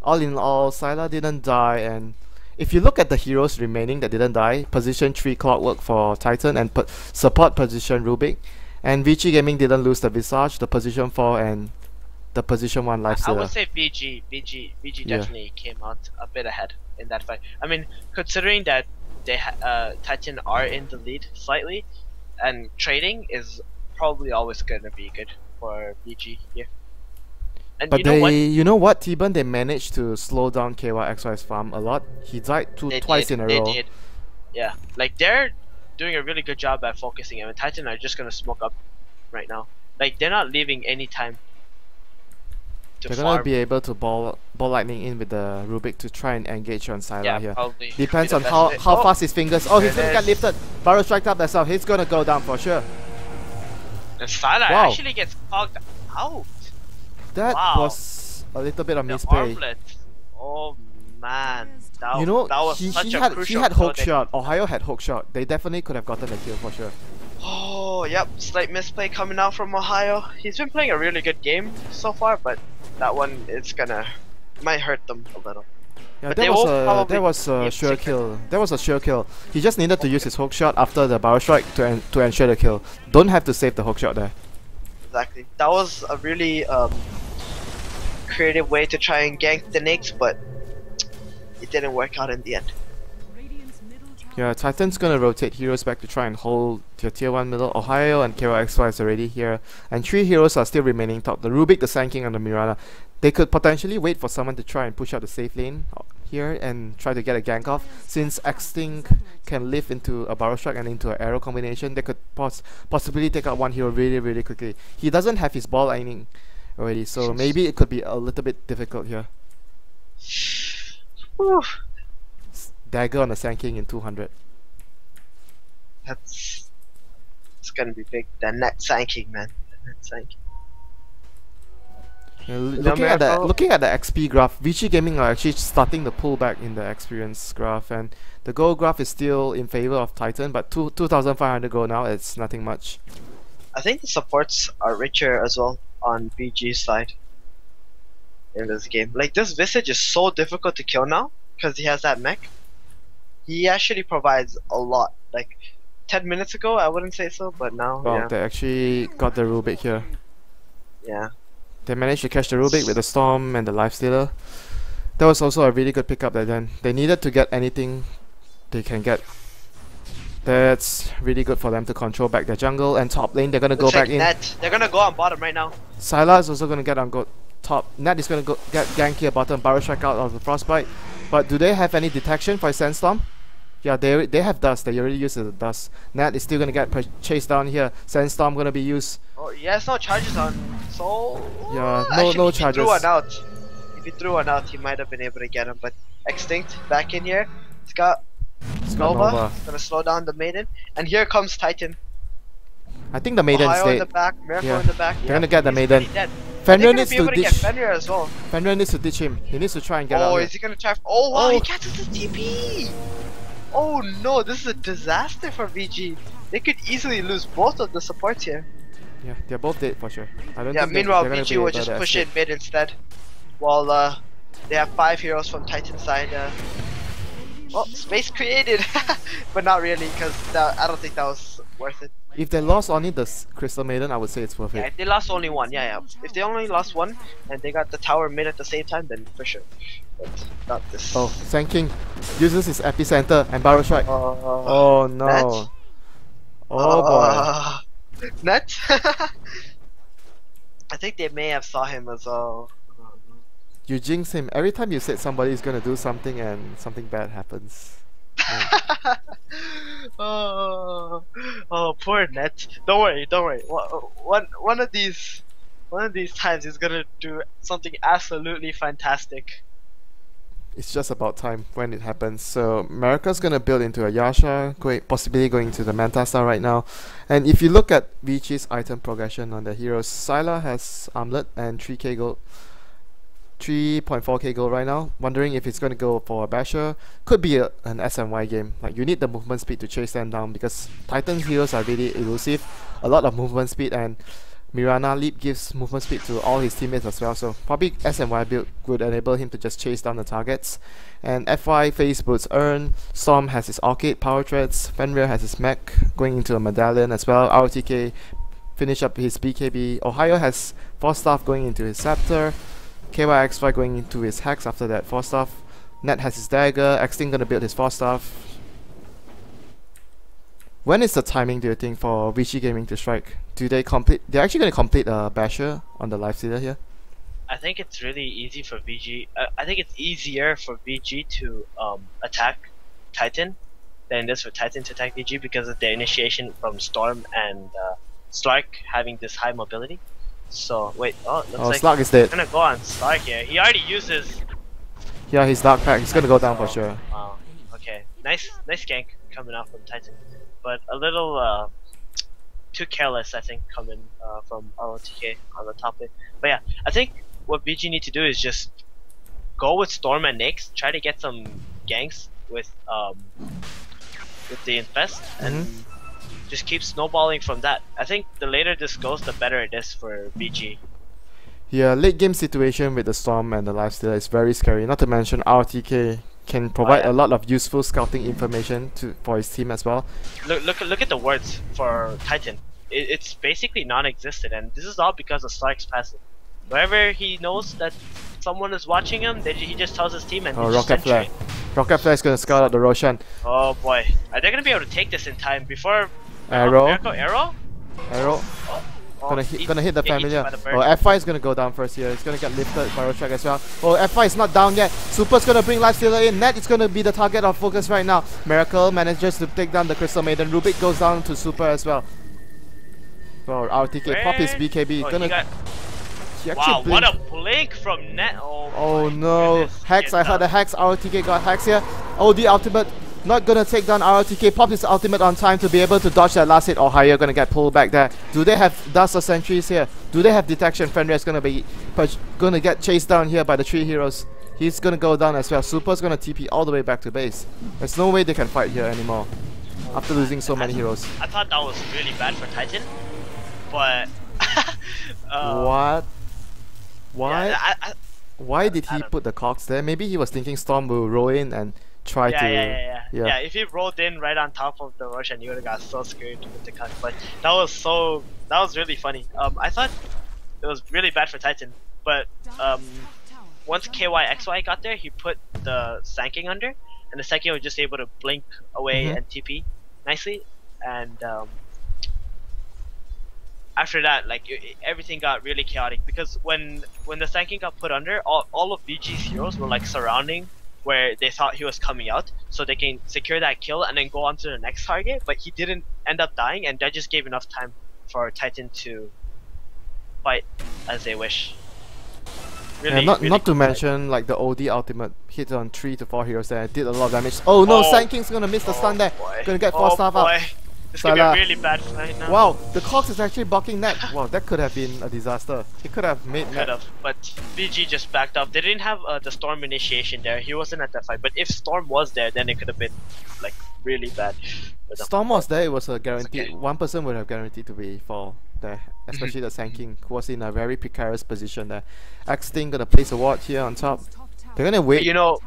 All in all, Sylar didn't die, and if you look at the heroes remaining that didn't die, position 3 Clockwork for Titan and support position Rubik, and Vici Gaming didn't lose the Visage, the position 4 and the position 1 I Lifestealer. would say VG definitely came out a bit ahead in that fight. I mean, considering that they Titan are in the lead slightly, and trading is probably always gonna be good for BG here. And But you know what? you know what, T-Burn, they managed to slow down ky.xy's farm a lot. He died twice in a They row. did. Yeah, like they're doing a really good job at focusing, and Titan are just gonna smoke up right now. Like they're not leaving any time to They're gonna farm. be able to ball lightning in with the Rubik to try and engage on Syla Yeah, here. probably. Depends be the on best how way. how fast his fingers. Oh, he's There gonna it get is. lifted. Barrow strike up that he's gonna go down for sure. And Syla Wow. actually gets clogged out. That Wow. was a little bit of The misplay. armlet. Oh man, that, You know, that was he such a had crucial hook throw that- shot. Ohio had hook shot. They definitely could have gotten the kill for sure. Oh, yep, slight misplay coming out from Ohio. He's been playing a really good game so far, but that one might hurt them a little. Yeah, But they that was will a probably sure secret. kill. That was a sure kill. He just needed to use his hook shot after the barrel strike to ensure the kill. Don't have to save the hook shot there. Exactly. That was a really creative way to try and gank the Knicks, but it didn't work out in the end. Yeah, Titan's gonna rotate heroes back to try and hold their tier 1 middle. Ohio and ky.xy is already here, and 3 heroes are still remaining top. The Rubik, the Sand King, and the Mirana. They could potentially wait for someone to try and push out the safe lane here and try to get a gank off. Since Extinct can live into a barrel strike and into an arrow combination, they could possibly take out one hero really quickly. He doesn't have his ball lightning already, so maybe it could be a little bit difficult here. Whew. Dagger on the Sand King in 200. It's gonna be big. The net sanking, man. The net sanking. Looking at the XP graph, Vici Gaming are actually starting to pull back in the experience graph, and the gold graph is still in favor of Titan, but 2,500 gold now, it's nothing much. I think the supports are richer as well on BG's side in this game. Like this Visage is so difficult to kill now because he has that mech. He actually provides a lot. Like 10 minutes ago, I wouldn't say so, but now, Wow, yeah. they actually got the Rubik here. Yeah. They managed to catch the Rubik with the Storm and the Lifestealer. That was also a really good pickup that then. They needed to get anything they can get. That's really good for them to control back their jungle, and top lane they're gonna go Looks back like in. Net. They're gonna go on bottom right now. Syla is also gonna get on top. Nat is gonna go get gank here bottom, barrel strike out of the Frostbite. But do they have any detection for Sandstorm? Yeah, they have dust. They already used the dust. Nat is still gonna get chased down here. Sandstorm gonna be used. Oh, he has no charges on, so... Yeah, Actually, no if he threw charges. one out. If he threw one out, he might have been able to get him, but Extinct back in here. It's got Nova. It's gonna slow down the Maiden. And here comes Titan. I think the Maiden's Ohio in dead. the back, Miracle Yeah. in the back. They're gonna get the he's Maiden. pretty dead. Fenrir They're needs be to able to get ditch. Fenrir as well. Fenrir needs to ditch him. He needs to try and get out Oh, here. is he gonna try? Oh wow, Oh. he catches the TP! Oh no, this is a disaster for VG. They could easily lose both of the supports here. Yeah, they're both dead for sure. I don't Yeah, think meanwhile they're gonna VG be will able just to push escape. in mid instead. While they have 5 heroes from Titan side. Well, space created! but not really, because I don't think that was worth it. If they lost only the Crystal Maiden, I would say it's worth Yeah, it. if they lost only one, yeah. If they only lost one, and they got the tower mid at the same time, then for sure. But not this. Oh, Sand King uses his epicenter and barrel strike. Oh no. Net? Oh boy. Net? I think they may have saw him as well. You jinx him. Every time you said somebody's gonna do something and something bad happens. Oh, poor Net. Don't worry. One of these times he's gonna do something absolutely fantastic. It's just about time when it happens. So America's gonna build into a Yasha, possibly going to the Manta Star right now. And if you look at Vici's item progression on the heroes, Syla has Armlet and 3k gold. 3.4k gold right now. Wondering if it's going to go for a basher. Could be an SMY game. Like, you need the movement speed to chase them down because Titan's heroes are really elusive. A lot of movement speed, and Mirana Leap gives movement speed to all his teammates as well. So probably SMY build would enable him to just chase down the targets. And FY face boots earn. Storm has his Orchid power threads. Fenrir has his mech going into a medallion as well. RTK finish up his BKB. Ohio has Force Staff going into his Scepter. ky.xy going into his Hex after that Force Staff. Net has his Dagger. Extinct gonna build his Force Staff. When is the timing, do you think, for Vici Gaming to strike? Do they complete? They're actually going to complete a basher on the life stealer here. I think it's really easy for VG. I think it's easier for VG to attack Titan than it is for Titan to attack VG because of their initiation from Storm and Slark having this high mobility. So wait, looks like Slark is dead. he's gonna go on Slark here. He already uses. Yeah, he's Dark Pack. He's gonna go down for sure. Wow. Okay, nice gank coming out from Titan, but a little too careless, I think, coming from ROTK on the top lane. But yeah, I think what VG need to do is just go with Storm and Nyx, try to get some ganks with the Infest, and just keep snowballing from that. I think the later this goes, the better it is for VG. Yeah, late game situation with the Storm and the Lifestealer is very scary. Not to mention RTK can provide a lot of useful scouting information for his team as well. Look at the words for Titan. It's basically non-existent, and this is all because of Slark's passive. Wherever he knows that someone is watching him, he just tells his team and Rocket Flare. Rocket Flare is gonna scout out the Roshan. Oh boy, are they gonna be able to take this in time before Arrow? Arrow? Gonna hit the familiar. F5 is gonna go down first here. It's gonna get lifted by Roshak as well. F5 is not down yet. Super's gonna bring Lifestealer in. Net is gonna be the target of focus right now. Miracle manages to take down the Crystal Maiden. Rubik goes down to Super as well. RTK pop his BKB. Wow, what a blink from Net. Oh no. Goodness. Hex, I heard a Hex. RTK got Hex here. OD ultimate. Not gonna take down RTK. Pop his ultimate on time to be able to dodge that last hit, or higher gonna get pulled back there. Do they have Dust or Sentries here? Do they have detection? Fenrir is gonna get chased down here by the 3 heroes. He's gonna go down as well. Super's gonna TP all the way back to base. There's no way they can fight here anymore after losing so many heroes. I thought that was really bad for Titan, but what? Why? Yeah, why did he put the cogs there? Maybe he was thinking Storm will roll in and try to. Yeah, if he rolled in right on top of the Roshan, you would have got so screwed with the cut. But that was really funny. I thought it was really bad for Titan, but once ky.xy got there, he put the Sanking under, and the Sanking was just able to blink away and TP nicely, and after that, like everything got really chaotic because when the Sanking got put under, all of VG's heroes were like surrounding where they thought he was coming out, so they can secure that kill and then go on to the next target. But he didn't end up dying, and that just gave enough time for Titan to fight as they wish. Really, not to mention like the OD ultimate hit on 3 to 4 heroes there, did a lot of damage. Oh no, Sanking's gonna miss the stun there. Gonna get 4 staff out. This could be a really bad fight now. Wow, the Cox is actually blocking Net. Wow, that could have been a disaster. He could have made Net. But VG just backed up. They didn't have the Storm initiation there. He wasn't at that fight. But if Storm was there, then it could have been like really bad. Storm was there, it was a guarantee. One person would have guaranteed to be fall there, especially the Sanking, who was in a very precarious position there. X-Sting gonna place a ward here on top. They're gonna wait. You know,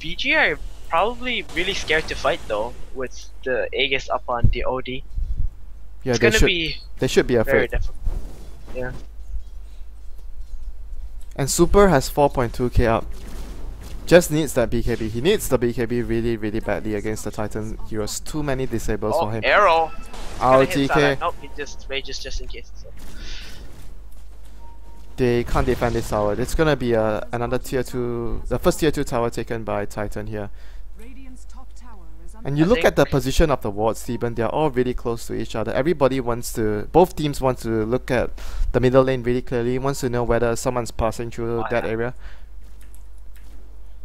VG are probably really scared to fight though, with the Aegis up on the OD. Yeah, they should be afraid. Yeah. And Super has 4.2k up. Just needs that BKB. He needs the BKB really, really badly against the Titan heroes. Too many disables for him. Arrow! RTK. Nope, he just rages just in case. So. They can't defend this tower. It's gonna be another tier 2, the first tier 2 tower taken by Titan here. And you look at the position of the wards, Steven, they're all really close to each other. Everybody wants to, both teams want to look at the middle lane really clearly, wants to know whether someone's passing through that area.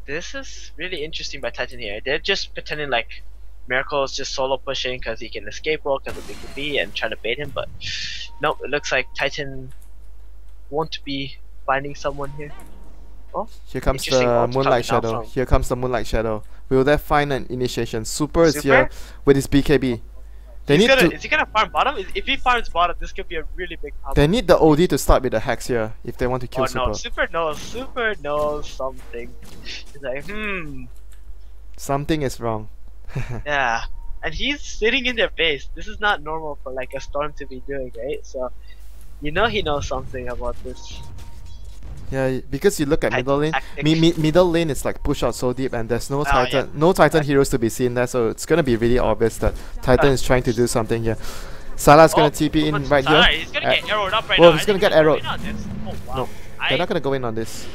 This is really interesting by Titan here. They're just pretending like Miracle is just solo pushing because he can escape roll because of BKB and trying to bait him, but no, it looks like Titan won't be finding someone here. Oh, here comes the Moonlight Shadow. Here comes the Moonlight Shadow. Will they find an initiation? Super is here with his BKB. Is he gonna farm bottom? If he farms bottom, this could be a really big problem. They need the OD to start with the Hex here if they want to kill Super. No, Super knows something. He's like, something is wrong. Yeah, and he's sitting in their base. This is not normal for like a Storm to be doing, right? So, you know he knows something about this. Yeah, because you look at middle lane. Middle lane is like push out so deep, and there's no Titan, yeah. no Titan heroes to be seen there. So it's gonna be really obvious that Titan is trying to do something here. Salah's gonna TP in right Salah, here. he's gonna get arrowed up right well, now. he's gonna get arrowed. Oh, wow. No, they're not gonna go in on this.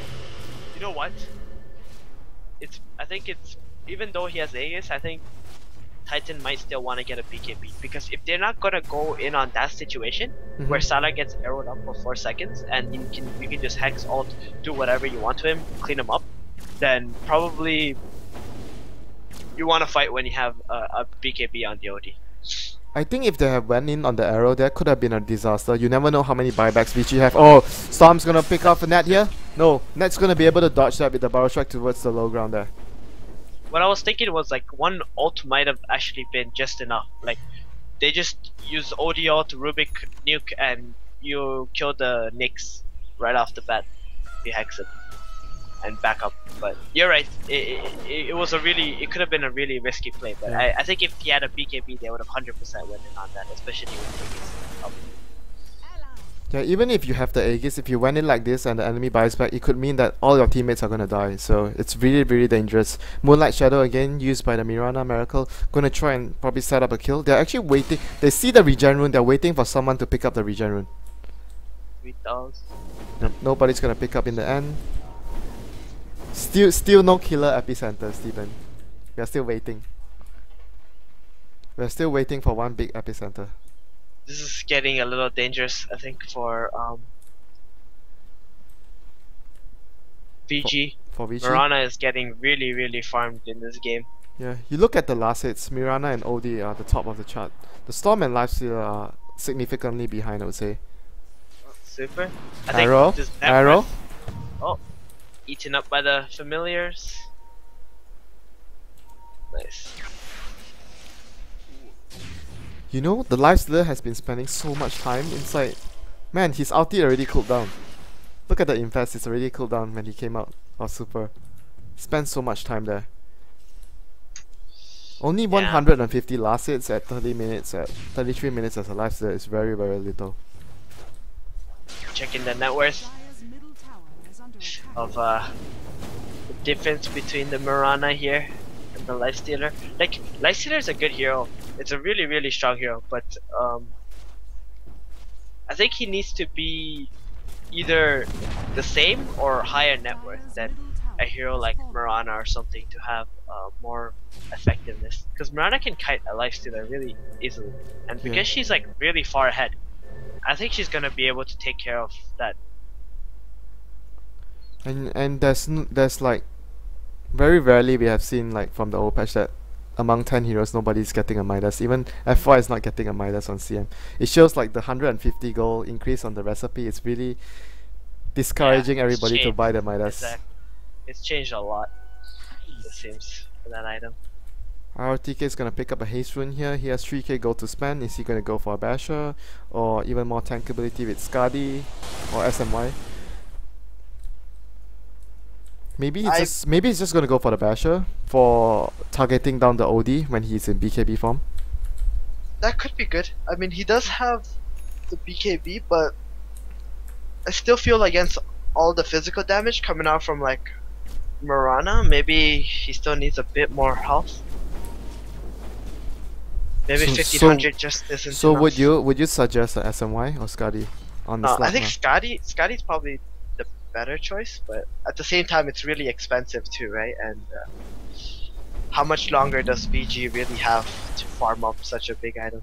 You know what? I think it's even though he has Aegis, I think Titan might still want to get a BKB because if they're not gonna go in on that situation where Salah gets arrowed up for 4 seconds and you can just hex ult, do whatever you want to him, clean him up, then probably you want to fight when you have a BKB on the OD. I think if they have went in on the arrow, that could have been a disaster. You never know how many buybacks Vici have. Oh, Storm's gonna pick off a net here. No, net's gonna be able to dodge that with the barrel strike towards the low ground there. What I was thinking was like one ult might have actually been just enough. Like they just use OD ult, Rubik nuke, and you kill the Nyx right off the bat. You hex it and back up. But you're right. It was it could have been a really risky play. But yeah. I think if he had a BKB, they would have 100% went in on that, especially with Aegis. Yeah, even if you have the Aegis, if you went in like this and the enemy buys back, it could mean that all your teammates are gonna die. So it's really, really dangerous. Moonlight Shadow again used by the Mirana Miracle. Gonna try and probably set up a kill. They're actually waiting. They see the regen rune. They're waiting for someone to pick up the regen rune. 3,000. Nope, nobody's gonna pick up in the end. Still no killer epicenter, Steven. We're still waiting. We're still waiting for one big epicenter. This is getting a little dangerous, I think, for VG. For Vici. Mirana is getting really farmed in this game. Yeah, you look at the last hits, Mirana and OD are the top of the chart. The Storm and Lifestealer are significantly behind, I would say. Super. Arrow. Oh, eaten up by the familiars. Nice. You know, the Lifestealer has been spending so much time inside. Man, his ulti already cooled down. Look at the infest, it's already cooled down when he came out. Oh, super. Spent so much time there. Only 150 last hits at 30 minutes, at 33 minutes as a Lifestealer is very little. Checking the net worth of the difference between the Mirana here and the Lifestealer. Like, Lifestealer is a good hero. It's a really strong hero, but I think he needs to be either the same or higher net worth than a hero like Mirana or something to have more effectiveness. Because Mirana can kite a Lifestealer really easily, and because she's like really far ahead, I think she's gonna be able to take care of that. And there's like very rarely we have seen like from the old patch that among 10 heroes nobody's getting a Midas. Even F4 is not getting a Midas on CM. It shows like the 150 gold increase on the recipe is really discouraging everybody to buy the Midas. Exactly. It's changed a lot, it seems, for that item. RTK is gonna pick up a haste rune here. He has 3k gold to spend. Is he gonna go for a basher or even more tankability with Skadi or SMY? Maybe he's just gonna go for the basher for targeting down the OD when he's in BKB form. That could be good. I mean, he does have the BKB, but I still feel against all the physical damage coming out from like Mirana, maybe he still needs a bit more health. Maybe 1500 just isn't so enough. would you suggest a SMY or Skadi on the I think Skadi's probably the better choice, but at the same time it's really expensive too, right? And how much longer does VG really have to farm up such a big item?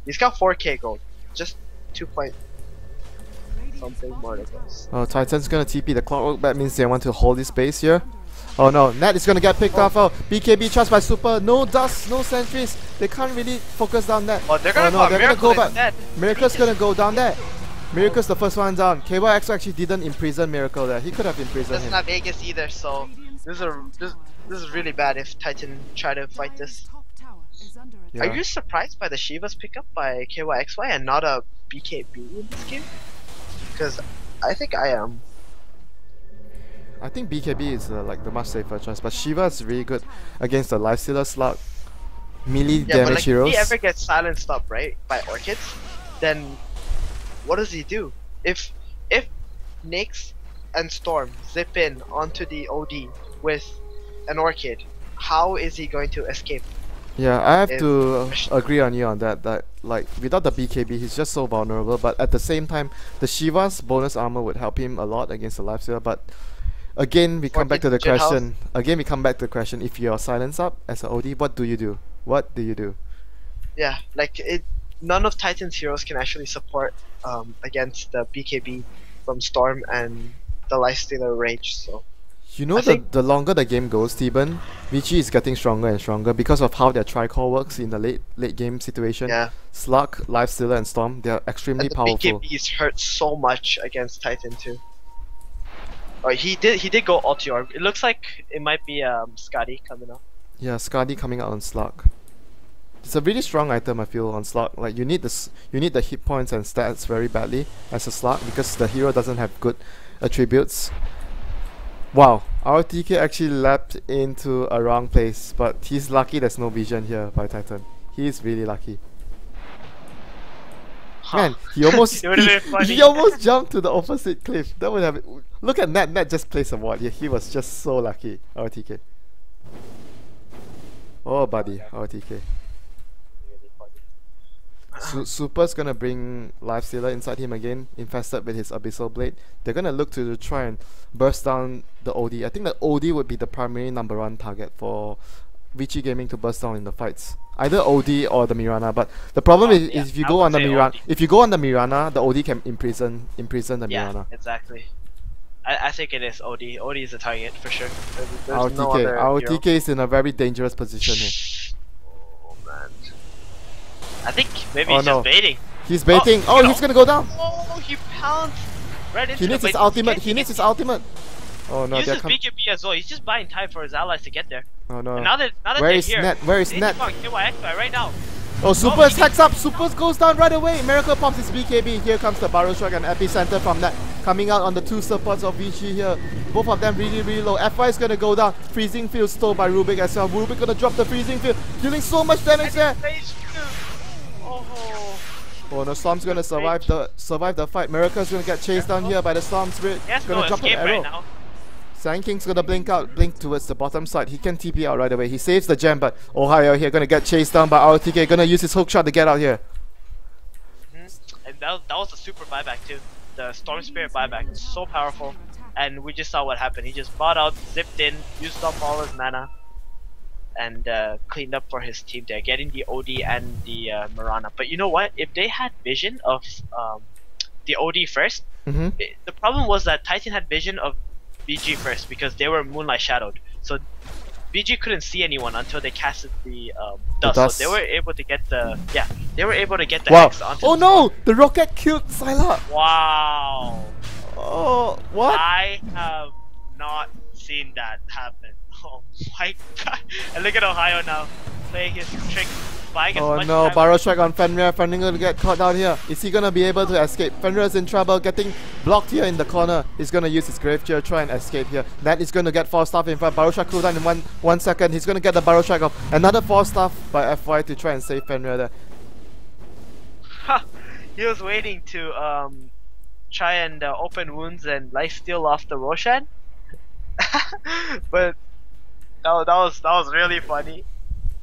He's got 4k gold, just 2 point something more to go. Oh, Titan's gonna TP the clockwork. That means they want to hold this base here. Oh no, Nat is gonna get picked off. Oh, BKB charged by Super. No dust, no sentries. They can't really focus down that. Oh, they're gonna go back. Miracle's gonna go down there. Miracle's the first one down. ky.xy actually didn't imprison Miracle there. He could have imprisoned him. Doesn't have Aegis either, so this is really bad if Titan try to fight this. Yeah. Are you surprised by the Shiva's pickup by ky.xy and not a BKB in this game? Because I think I am. I think BKB is like the much safer choice, but Shiva is really good against the Lifestealer slug melee damage but like, heroes. if he ever gets silenced up, right, by Orchids, then what does he do? If Nyx and Storm zip in onto the OD with an Orchid, how is he going to escape? Yeah, I have If- to agree on you on that. That like without the BKB, he's just so vulnerable. But at the same time, the Shiva's bonus armor would help him a lot against the lifesteal. But again, we come back to the 14 health. question. Again, we come back to the question. If you're silence up as an OD, what do you do? What do you do? Yeah, like none of Titan's heroes can actually support against the BKB from Storm and the Lifestealer Rage. So You know, I think- the longer the game goes, Steven, Vici is getting stronger and stronger because of how their tri-core works in the late game situation. yeah, Slug, Lifestealer, and Storm, they are extremely and the powerful. BKBs hurt so much against Titan too. Oh, he did go ulti orb. It looks like it might be Scotty coming up. Yeah, Skadi coming out on Slug. It's a really strong item, I feel, on Slug. Like you need the hit points and stats very badly as a Slug because the hero doesn't have good attributes. Wow, our TK actually leapt into a wrong place, but he's lucky there's no vision here by Titan. He's really lucky. Huh. Man, he almost It would've been funny. he almost jumped to the opposite cliff. That would have look at Nat. Nat just placed a ward. Yeah, he was just so lucky. Our TK. Oh, buddy, our TK. Super's gonna bring Lifestealer inside him again, infested with his Abyssal Blade. They're gonna look to try and burst down the OD. I think the OD would be the primary #1 target for Vici Gaming to burst down in the fights. Either OD or the Mirana, but the problem is if you I go would on the say Mirana, OD. if you go on the Mirana, the OD can imprison the Yeah, Mirana. exactly. I think it is OD. OD is a target for sure. There's Our no TK, other our hero. TK is in a very dangerous position here. Oh man. I think maybe Oh, he's no. just baiting. He's baiting. Oh, you he's know. gonna go down. Oh, he pounced right into He needs the his bait. ultimate. He He needs his can't- ultimate. Oh no, He they're uses coming. BKB as well. He's just buying time for his allies to get there. Oh no. And now that Where they're is here, Net? Where is they Net? need to find ky.xy right now. Oh, Super's he- hacks up. Super's goes down right away. Miracle pops his BKB. Here comes the Barrow Strike and Epicenter from that. Coming out on the two supports of Vici here. Both of them really low. FY is gonna go down. Freezing Field stole by Rubik as well. Rubik gonna drop the Freezing Field. Dealing so much damage there. Oh. Oh no, Storm's gonna survive the fight. Miracle's gonna get chased down here by the Storm Spirit. He has Gonna no drop an escape arrow. right now. Sand King's gonna blink towards the bottom side. He can TP out right away. He saves the gem, but Ohio here gonna get chased down by RTK. Gonna use his hook shot to get out here. And that was a super buyback too. The Storm Spirit buyback, so powerful. And we just saw what happened. He just bought out, zipped in, used up all his mana, and cleaned up for his team there, getting the OD and the Mirana. But you know what? If they had vision of the OD first, the problem was that Titan had vision of BG first because they were Moonlight Shadowed. So BG couldn't see anyone until they casted the dust. dust. So they were able to get the Wow. Hex onto Oh the no! The rocket killed Syla! Wow. Oh, what? I have not seen that happen. Oh my god. And look at Ohio now, playing his trick, buying as Oh much no, time. Barrow Strike on Fenrir. Fenrir gonna get caught down here. Is he gonna be able to escape? Fenrir's in trouble, getting blocked here in the corner. He's gonna use his Grave Cheer, try and escape here. Nat is gonna get 4 staff in front. Barrow Strike cooldown in one second. He's gonna get the Barrow Strike off. Another 4 staff by FY to try and save Fenrir there. Ha! He was waiting to try and open wounds and lifesteal off the Roshan. But that was really funny.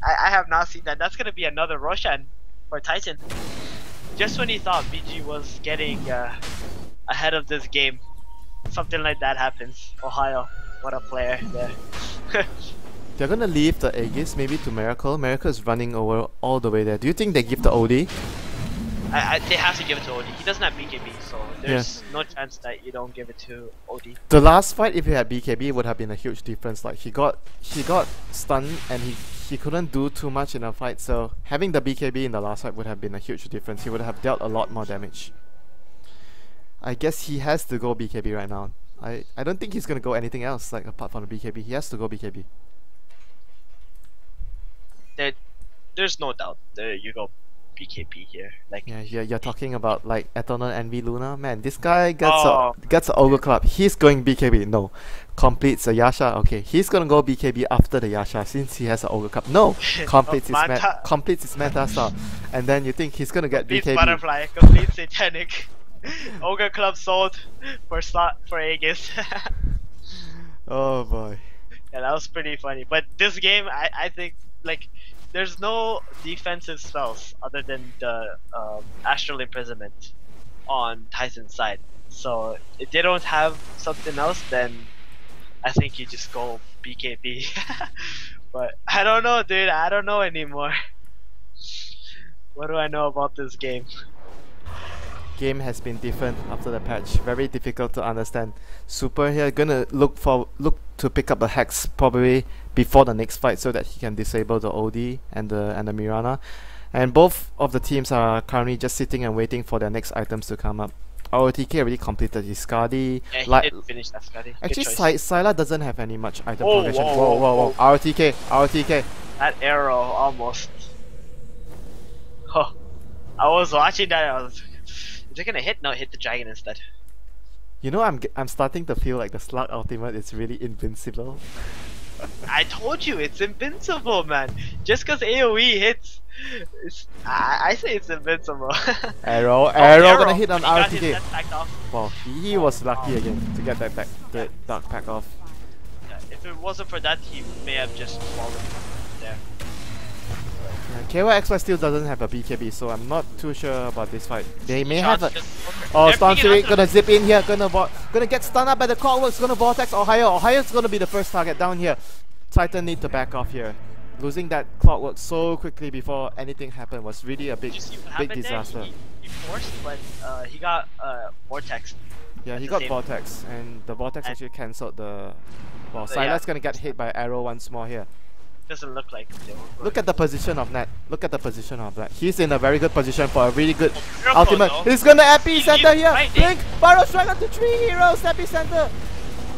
I have not seen that. That's gonna be another Roshan for Titan. Just when he thought BG was getting ahead of this game, something like that happens. Ohio, what a player there. They're gonna leave the Aegis maybe to Miracle. Miracle is running over all the way there. Do you think they give the OD? They have to give it to OD. He doesn't have BKB, so there's no chance that you don't give it to OD. The last fight, if he had BKB, it would have been a huge difference. Like he got stunned and he couldn't do too much in a fight. So having the BKB in the last fight would have been a huge difference. He would have dealt a lot more damage. I guess he has to go BKB right now. I don't think he's gonna go anything else like apart from the BKB. He has to go BKB. There's no doubt. There you go, BKB here. Like Yeah, you're talking about like Eternal Envy Luna. Man, this guy gets Oh. gets an Ogre Club. He's going BKB. No, completes a Yasha. Okay, he's gonna go BKB after the Yasha since he has an Ogre Club. No, completes his Manta. completes his meta style, and then you think he's gonna get complete BKB. butterfly, complete satanic. Ogre Club sold for slot for Aegis. Oh boy. Yeah, that was pretty funny. But this game, I think like there's no defensive spells other than the Astral Imprisonment on Titan's side. So if they don't have something else, then I think you just go BKB. But I don't know, dude. I don't know anymore. What do I know about this game? Game has been different after the patch. Very difficult to understand. Super here gonna look to pick up the hex probably before the next fight so that he can disable the OD and the Mirana. And both of the teams are currently just sitting and waiting for their next items to come up. ROTK already completed his Skadi. Yeah, he did finish that Skadi. Actually, Syla doesn't have any much item Whoa, progression. whoa, Whoa. ROTK, ROTK. That arrow almost. Oh, I was watching that. I was. Is it gonna hit? No, hit the dragon instead. You know, I'm starting to feel like the Slug ultimate is really invincible. I told you it's invincible, man. Just cause AOE hits, I say it's invincible. Arrow gonna hit on RTK. Wow, he was lucky again to get that dark pack off. Yeah, if it wasn't for that, he may have just fallen there. Yeah, ky.xy still doesn't have a BKB, so I'm not too sure about this fight. They may Shots have a... just... Oh, Storm Fury gonna zip in here, gonna get stunned up by the clockworks, gonna vortex Ohio. Ohio's gonna be the first target down here. Titan need to back off here. Losing that clockwork so quickly before anything happened was really a big disaster. He forced, but he got vortex. Yeah, he got vortex, and the vortex actually cancelled the... Well, Syla's gonna get hit by arrow once more here. Doesn't look like they were Look at the position of Nat. Look at the position of Black. He's in a very good position for a really good miracle, ultimate. though. He's gonna epicenter here. Right, Blink! Barrow strike onto 3 heroes. Epicenter.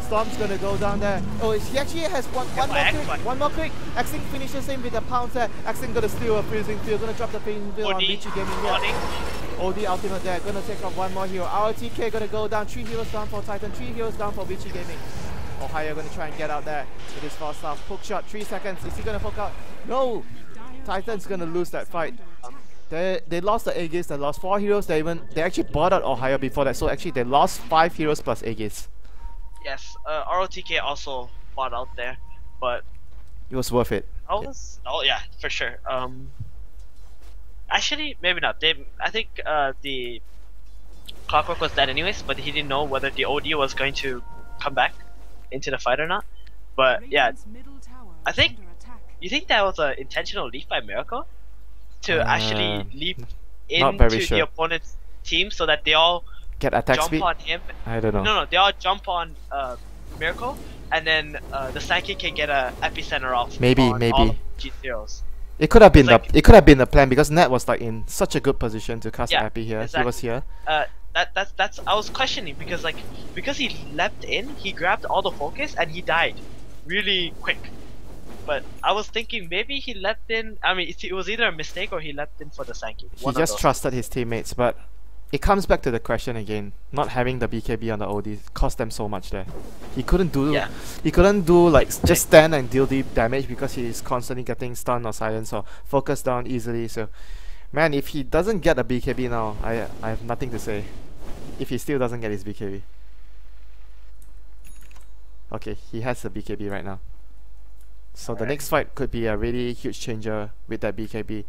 Storm's gonna go down there. Oh, he actually has one more click. Axing finishes him with a pounce there. Axing gonna steal a freezing field. Gonna drop the freezing field on Vici Gaming here. OD ultimate there. Gonna take off one more hero. ROTK gonna go down. 3 heroes down for Titan. 3 heroes down for Vici Gaming. Ohio gonna try and get out there with his fast stuff. Poke shot, 3 seconds. Is he gonna poke out? No! Titan's gonna lose that fight. They lost the Aegis, they lost 4 heroes, they actually bought out Ohio before that, so actually they lost 5 heroes plus Aegis. Yes, ROTK also bought out there, but it was worth it. Oh yeah, for sure. Actually, maybe not. I think the Clockwork was dead anyways, but he didn't know whether the OD was going to come back into the fight or not. But yeah, I think you think that was an intentional leap by Miracle to actually leap into the opponent's team so that they all get attack jump speed on him. I don't know. No, they all jump on Miracle, and then the Sankey can get a epicenter off. Maybe. All of G0s. It could have been it could have been the plan because Nat was like in such a good position to cast Epi here. Exactly. He was here. That's I was questioning because he leapt in, he grabbed all the focus and he died really quick. But I was thinking maybe he leapt in. I mean, it was either a mistake or he leapt in for the Sankey. He just trusted his teammates, but it comes back to the question again. Not having the BKB on the OD cost them so much there. He couldn't do like just stand and deal deep damage because he is constantly getting stunned or silenced or focused down easily. So, man, if he doesn't get a BKB now, I have nothing to say. If he still doesn't get his BKB. Okay, he has a BKB right now. So the next fight could be a really huge changer with that BKB.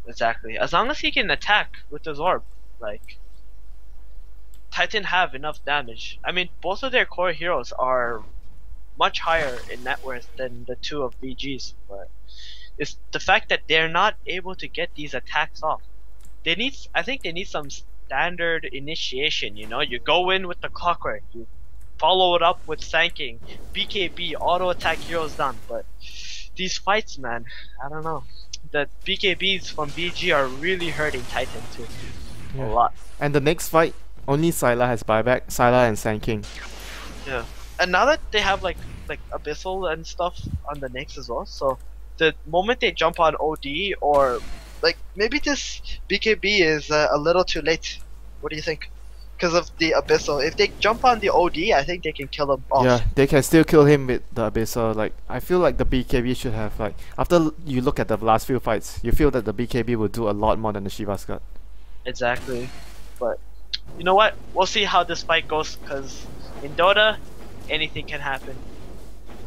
Exactly. As long as he can attack with his orb, like Titan have enough damage. I mean, both of their core heroes are much higher in net worth than the 2 of VG's, but it's the fact that they're not able to get these attacks off. I think they need some standard initiation, you know? You go in with the Clockwork, you follow it up with Sanking, BKB, auto attack heroes done, but these fights, man, I don't know. The BKBs from BG are really hurting Titan too. A lot. And the next fight, only Syla has buyback, Syla and Sanking. Yeah. And now that they have like Abyssal and stuff on the next as well, so the moment they jump on OD or like maybe this BKB is a little too late. What do you think? Because of the Abyssal. If they jump on the OD, I think they can kill him off. Yeah, they can still kill him with the Abyssal. Like, I feel like the BKB should have, like, after you look at the last few fights, you feel that the BKB will do a lot more than the Shiva's got. Exactly. But you know what? We'll see how this fight goes, because in Dota, anything can happen.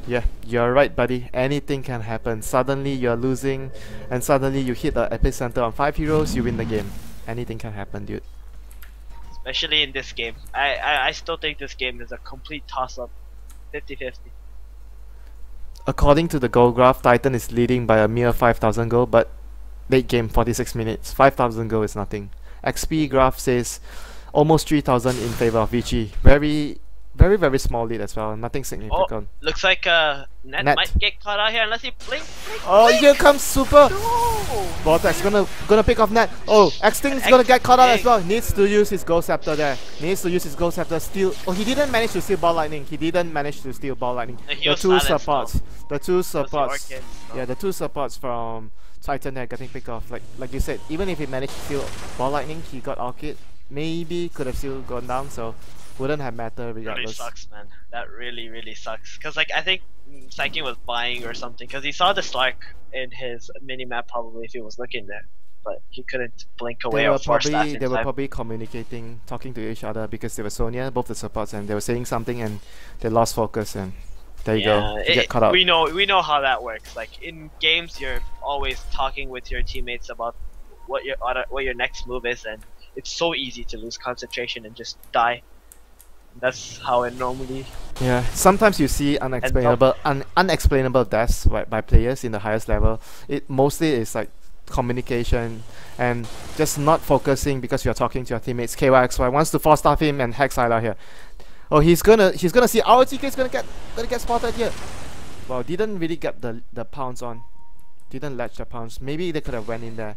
Yeah, you're right, buddy. Anything can happen. Suddenly you're losing, and suddenly you hit the epicenter on 5 heroes, you win the game. Anything can happen, dude. Especially in this game. I still think this game is a complete toss-up. 50-50. According to the goal graph, Titan is leading by a mere 5,000 goal, but late game 46 minutes. 5,000 goal is nothing. XP graph says almost 3,000 in favor of Vici. Very small lead as well. Nothing significant. Oh, looks like Net might get caught out here unless he blink. Oh, here comes Super. No! Vortex gonna pick off Net. Oh, Extinct's gonna get caught out as well. Needs to use his Ghost Scepter there. Needs to use his Ghost Scepter. Steal. Oh, he didn't manage to steal Ball Lightning. The two supports. The two supports. Yeah, the two supports from Titan there getting picked off. Like you said, even if he managed to steal Ball Lightning, he got Orchid. Maybe could have still gone down. So wouldn't have mattered regardless. Really sucks, man. That really sucks. Cause like I think Psyche was buying or something. Cause he saw the Slark in his mini map probably if he was looking there, but he couldn't blink away or force that. They were probably communicating, talking to each other because they were so near, both the supports, and they were saying something and they lost focus and there you go. You get caught out. We know how that works. Like in games, you're always talking with your teammates about what your next move is, and it's so easy to lose concentration and just die. That's how it normally. Yeah, sometimes you see unexplainable deaths by players in the highest level. It mostly is like communication and just not focusing because you're talking to your teammates. ky.xy wants to force staff him and hack Sylar here. Oh, he's gonna see our TK is gonna get spotted here. Well, didn't really get the pounce on. Didn't latch the pounce. Maybe they could have went in there,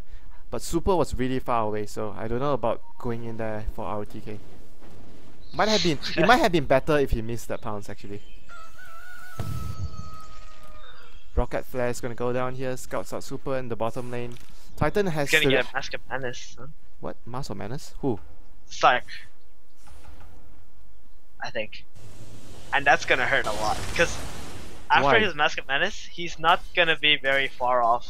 but Super was really far away. So I don't know about going in there for our TK. It might have been better if he missed that pounce actually. Rocket Flare is gonna go down here. Scouts out Super in the bottom lane. Titan has. He's gonna get a Mask of Madness. Huh? What? Mask of Madness? Who? Sark. I think. And that's gonna hurt a lot because after his Mask of Madness, he's not gonna be very far off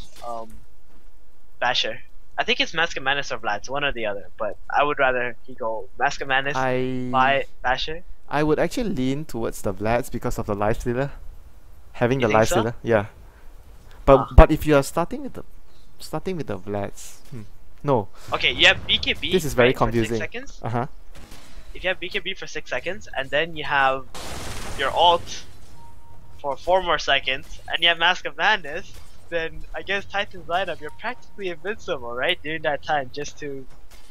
Basher. I think it's Mask of Madness or Vlad's, one or the other, but I would rather he go Mask of Madness by Basher. I would actually lean towards the Vlad's because of the life stealer. Having the life stealer, yeah. But if you are starting with the Vlad's, no. Okay, you have BKB. This is very For confusing. 6 seconds. If you have BKB for 6 seconds, and then you have your ult for 4 more seconds, and you have Mask of Madness, then I guess Titan's lineup, you're practically invincible, right? During that time, just to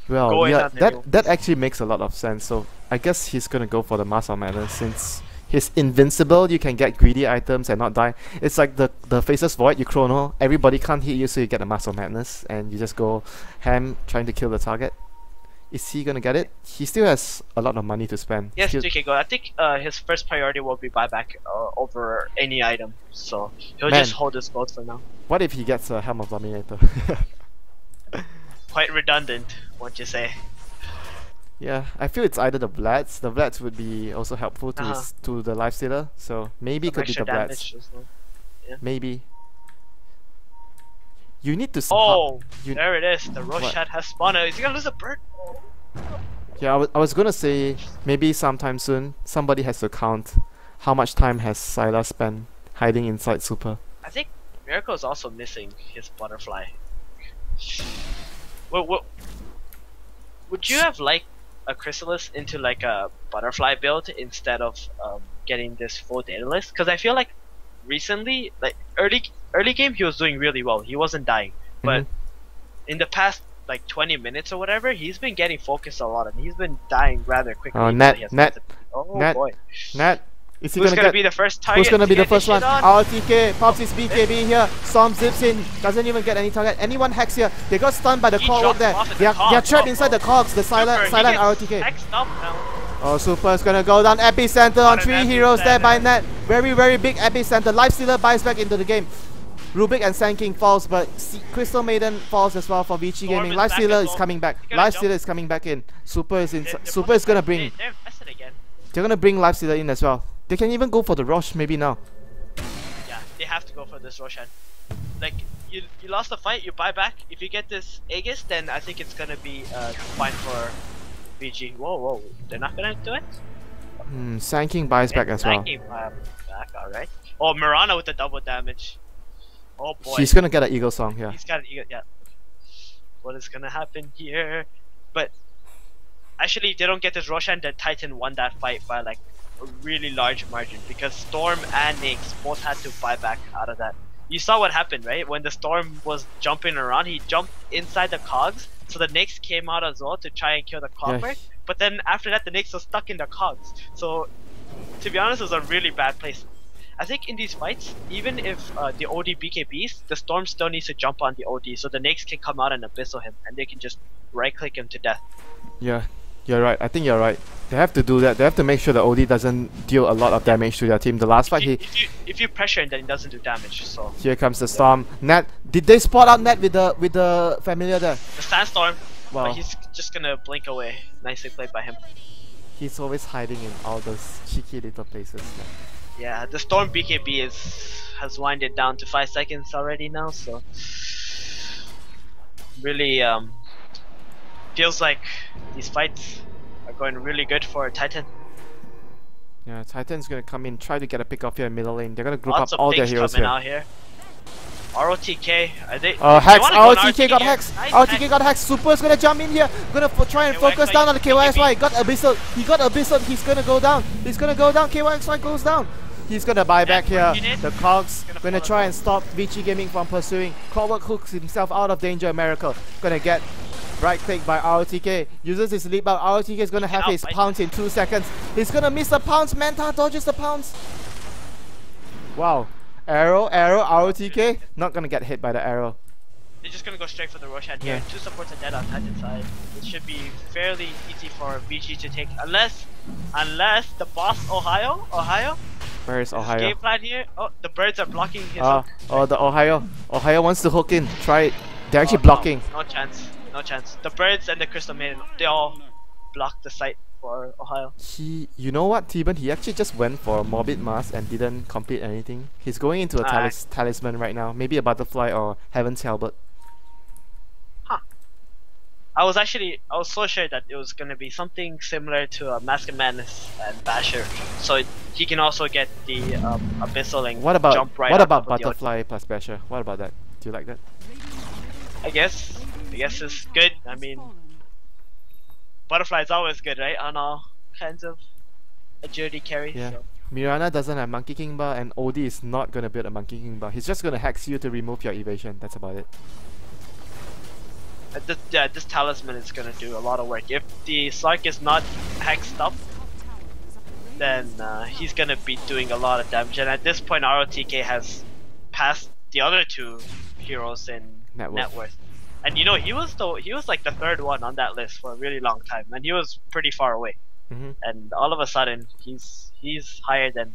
go in on that actually makes a lot of sense. So I guess he's gonna go for the Mask of Madness since he's invincible. You can get greedy items and not die. It's like the Faceless Void. You chrono, everybody can't hit you, so you get the Mask of Madness, and you just go ham trying to kill the target. Is he gonna get it? He still has a lot of money to spend. Yes, 2k gold. I think his first priority will be buyback over any item, so he'll just hold his gold for now. What if he gets a Helm of Dominator? Quite redundant, won't you say? Yeah, I feel it's either the Vlad's. The Vlad's would be also helpful to to the Lifestealer, so maybe it could be the Vlad's. Yeah. Maybe. You need to. Oh, there it is. The Roshan has spawned. Is he gonna lose a bird? Yeah, I was gonna say maybe sometime soon somebody has to count how much time has Sylar spent hiding inside Super. I think Miracle is also missing his butterfly. Would you have liked a Chrysalis into like a butterfly build instead of getting this full data list? Because I feel like recently, like early game, he was doing really well. He wasn't dying, but in the past like 20 minutes or whatever, he's been getting focused a lot and he's been dying rather quickly. Oh, Net. Is he Who's gonna be the first target? Who's gonna be the first one? RTK pops his BKB here. Storm zips in, doesn't even get any target. Anyone hacks here. They got stunned by the Cogwalk there. They are trapped inside the cogs. The silent RTK. Oh, Super is gonna go down. Epicenter on 3 heroes there by Net. Very big Epicenter. Lifestealer buys back into the game. Rubik and Sand King falls, but Crystal Maiden falls as well for Vici Gaming. Lifestealer is coming back. Lifestealer is coming back in. Super is in. Super is gonna bring. They're gonna bring Lifestealer in as well. They can even go for the Rosh maybe now. Yeah, they have to go for this Roshan. Like you lost the fight, you buy back. If you get this Aegis, then I think it's gonna be fine for Vici. Whoa, whoa. They're not gonna do it? Sanking buys back as well. Sanking back, alright. Oh, Mirana with the double damage. Oh boy. She's gonna get an Eagle Song, yeah. He's got an Eagle, yeah. What is gonna happen here? But actually, they don't get this Roshan, then Titan won that fight by like a really large margin because Storm and Nyx both had to buy back out of that. You saw what happened, right? When the Storm was jumping around, he jumped inside the cogs, so the Nyx came out as well to try and kill the Clockwork. Yeah. But then after that, the Nyx was stuck in the cogs. So, to be honest, it was a really bad place. I think in these fights, even if the OD BKBs, the Storm still needs to jump on the OD, so the Nyx can come out and abyssal him, and they can just right-click him to death. Yeah, you're right. I think you're right. They have to do that. They have to make sure the OD doesn't deal a lot of damage to their team. The last fight, if you pressure him, then he doesn't do damage. So here comes the Storm. Nat, did they spot out Nat with the familiar there? the Sandstorm. Wow. But he's just gonna blink away. Nicely played by him. He's always hiding in all those cheeky little places. Yeah, the Storm BKB has winded down to 5 seconds already now. So really feels like these fights are going really good for Titan. Yeah, Titan's gonna come in, try to get a pick off here in middle lane. They're gonna group Lots up of all their things heroes coming here. out here. ROTK, are they? Hex, they wanna go ROTK got here. Hex. Nice ROTK Hex. got Hex. Super's gonna jump in here. Gonna try and focus KYXY down on the KYXY. BKB. Got Abyssal. He got Abyssal. He's gonna go down. He's gonna go down. KYXY goes down. He's gonna buy back here. unit. The Cogs gonna follow try and stop Vici Gaming from pursuing. Clockwork hooks himself out of danger. Miracle gonna get right click by ROTK. Uses his leap out. ROTK is gonna have his outfight. pounce in 2 seconds. He's gonna miss the pounce. Manta dodges the pounce. Wow. Arrow, ROTK. Not gonna get hit by the arrow. They're just gonna go straight for the Roshan here. Yeah. 2 supports are dead on Titan side. It should be fairly easy for Vici to take, unless the boss Ohio. Where is Ohio? Game plan here. Oh, the birds are blocking his. Oh, the Ohio wants to hook in. Try it. They're actually no, blocking. No chance. No chance. The birds and the Crystal Maiden, they all block the site for Ohio. You know what, T-Ban? He actually just went for a Morbid Mask and didn't complete anything. He's going into a talisman right now. Maybe a butterfly or Heaven's Halberd. I was so sure that it was gonna be something similar to Mask of Madness and Basher, so he can also get the Abyssal and jump right. What about Butterfly plus Basher? What about that? Do you like that? I guess it's good. I mean, Butterfly is always good, right? On all kinds of agility carries. Yeah. So. Mirana doesn't have Monkey King bar, and OD is not gonna build a Monkey King bar. He's just gonna hex you to remove your evasion. That's about it. This talisman is gonna do a lot of work. If the Slark is not hexed up, then he's gonna be doing a lot of damage. And at this point, ROTK has passed the other 2 heroes in net worth. And you know, he was like the 3rd one on that list for a really long time, and he was pretty far away. And all of a sudden, he's higher than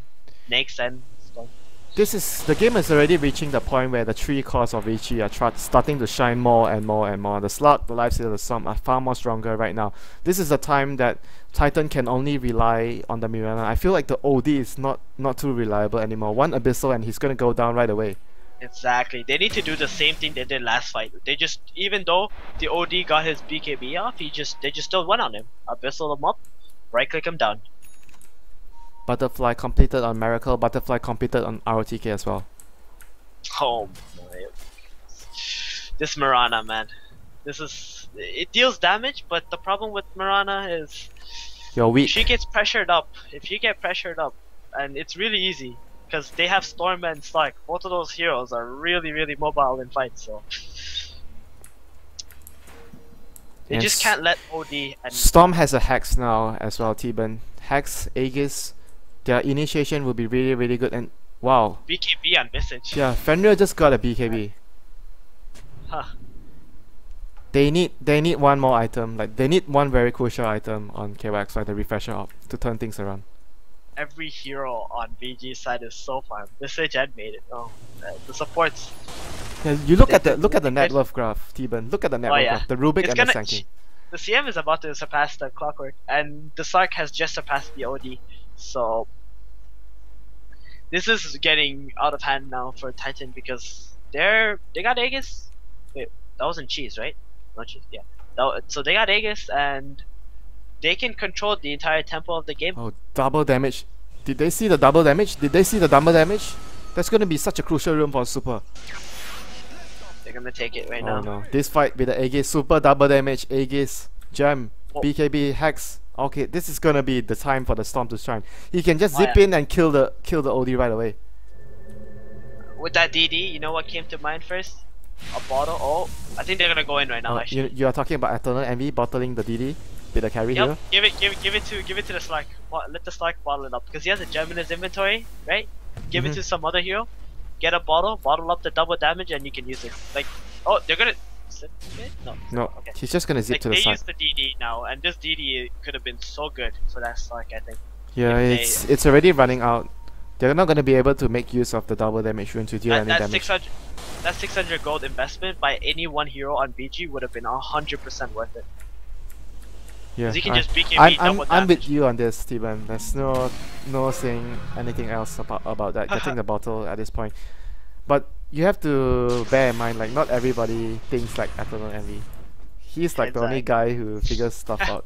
Nyx and Storm. The game is already reaching the point where the 3 cores of Vici are starting to shine more and more and more. The Slug, the Lifesteal, the Storm are far more stronger right now. This is the time that Titan can only rely on the Mirana. I feel like the OD is not too reliable anymore. One Abyssal and he's gonna go down right away. Exactly. They need to do the same thing they did last fight. They just, even though the OD got his BKB off, they just still went on him. Abyssal him up, right click him down. Butterfly completed on Miracle, Butterfly completed on ROTK as well. Oh my. This Mirana, man. It deals damage, but the problem with Mirana is you're weak. She gets pressured up. If you get pressured up, and it's really easy, because they have Storm and Slark. Both of those heroes are really, really mobile in fights, so they just can't let OD and Storm has a Hex now as well, T-Ban. Hex, Aegis, their initiation will be really, really good. And wow, BKB on Visage. Yeah, Fenrir just got a BKB. Huh. They need one more item. Like they need one very crucial item on ky.xy, the refresher up, to turn things around. Every hero on VG's side is so farm. Visage and made it. Oh, the supports. Yeah, you look at the net worth graph, T-Ban. Look at the net worth graph. The Rubik and the Sanking. The CM is about to surpass the Clockwork, and the Sark has just surpassed the OD. So this is getting out of hand now for Titan because they got Aegis. Wait, that wasn't cheese, right? Not cheese, yeah. So they got Aegis, and they can control the entire tempo of the game. Oh, double damage. Did they see the double damage? Did they see the double damage? That's gonna be such a crucial room for Super. They're gonna take it right Oh now. no. This fight with the Aegis, Super double damage, Aegis, Gem, BKB, Hex. Okay, this is gonna be the time for the Storm to shine. He can just zip in and kill the OD right away. With that DD, you know what came to mind first? A bottle. Oh, I think they're gonna go in right now. Actually, you are talking about Eternal Envy bottling the DD with the carry here. Give it to the Slark. Let the Slark bottle it up because he has a gem in his inventory, right? Give it to some other hero. Get a bottle up the double damage, and you can use it. Like, oh, they're gonna zip it? No. Okay. He's just gonna zip like, to the side. They use the DD now, and this DD could have been so good for that Slark, I think. Yeah, it's already running out. They're not gonna be able to make use of the double damage rune to deal any damage. That 600 gold investment by any one hero on Vici would have been 100% worth it. Yeah, he can just BKB I'm with you on this, Steven. There's no saying anything else about that. Getting the bottle at this point, but you have to bear in mind, like, not everybody thinks like Eternal Envy. He's like the only guy who figures stuff out.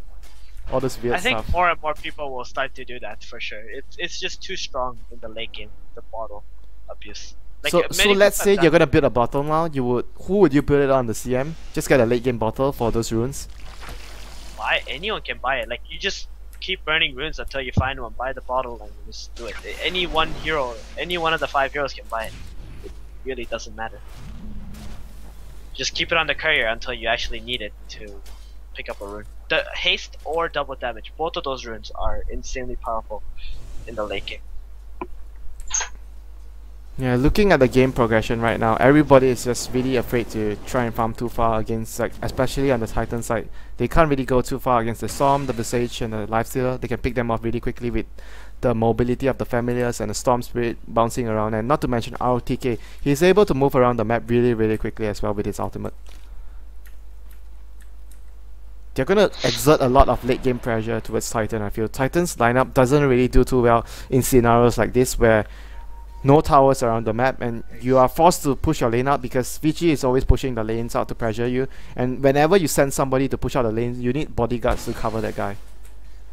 All this weird stuff. I think more and more people will start to do that for sure. It's just too strong in the late game, the bottle abuse. Like, so let's say you're gonna build a bottle now. Who would you build it on the CM? Just get a late game bottle for those runes. Anyone can buy it. Like, you just keep burning runes until you find one. Buy the bottle and just do it. Any one hero, any one of the 5 heroes can buy it. It really doesn't matter. Just keep it on the courier until you actually need it to pick up a rune. The haste or double damage, both of those runes are insanely powerful in the late game. Yeah, looking at the game progression right now, everybody is just really afraid to try and farm too far against, like, especially on the Titan side. They can't really go too far against the Storm, the Visage, and the Lifestealer. They can pick them off really quickly with the mobility of the Familiars and the Storm Spirit bouncing around, and not to mention RTK. He's able to move around the map really quickly as well with his ultimate. They're gonna exert a lot of late game pressure towards Titan, I feel. Titan's lineup doesn't really do too well in scenarios like this where no towers around the map and you are forced to push your lane out because Vici is always pushing the lanes out to pressure you, and whenever you send somebody to push out the lanes, you need bodyguards to cover that guy.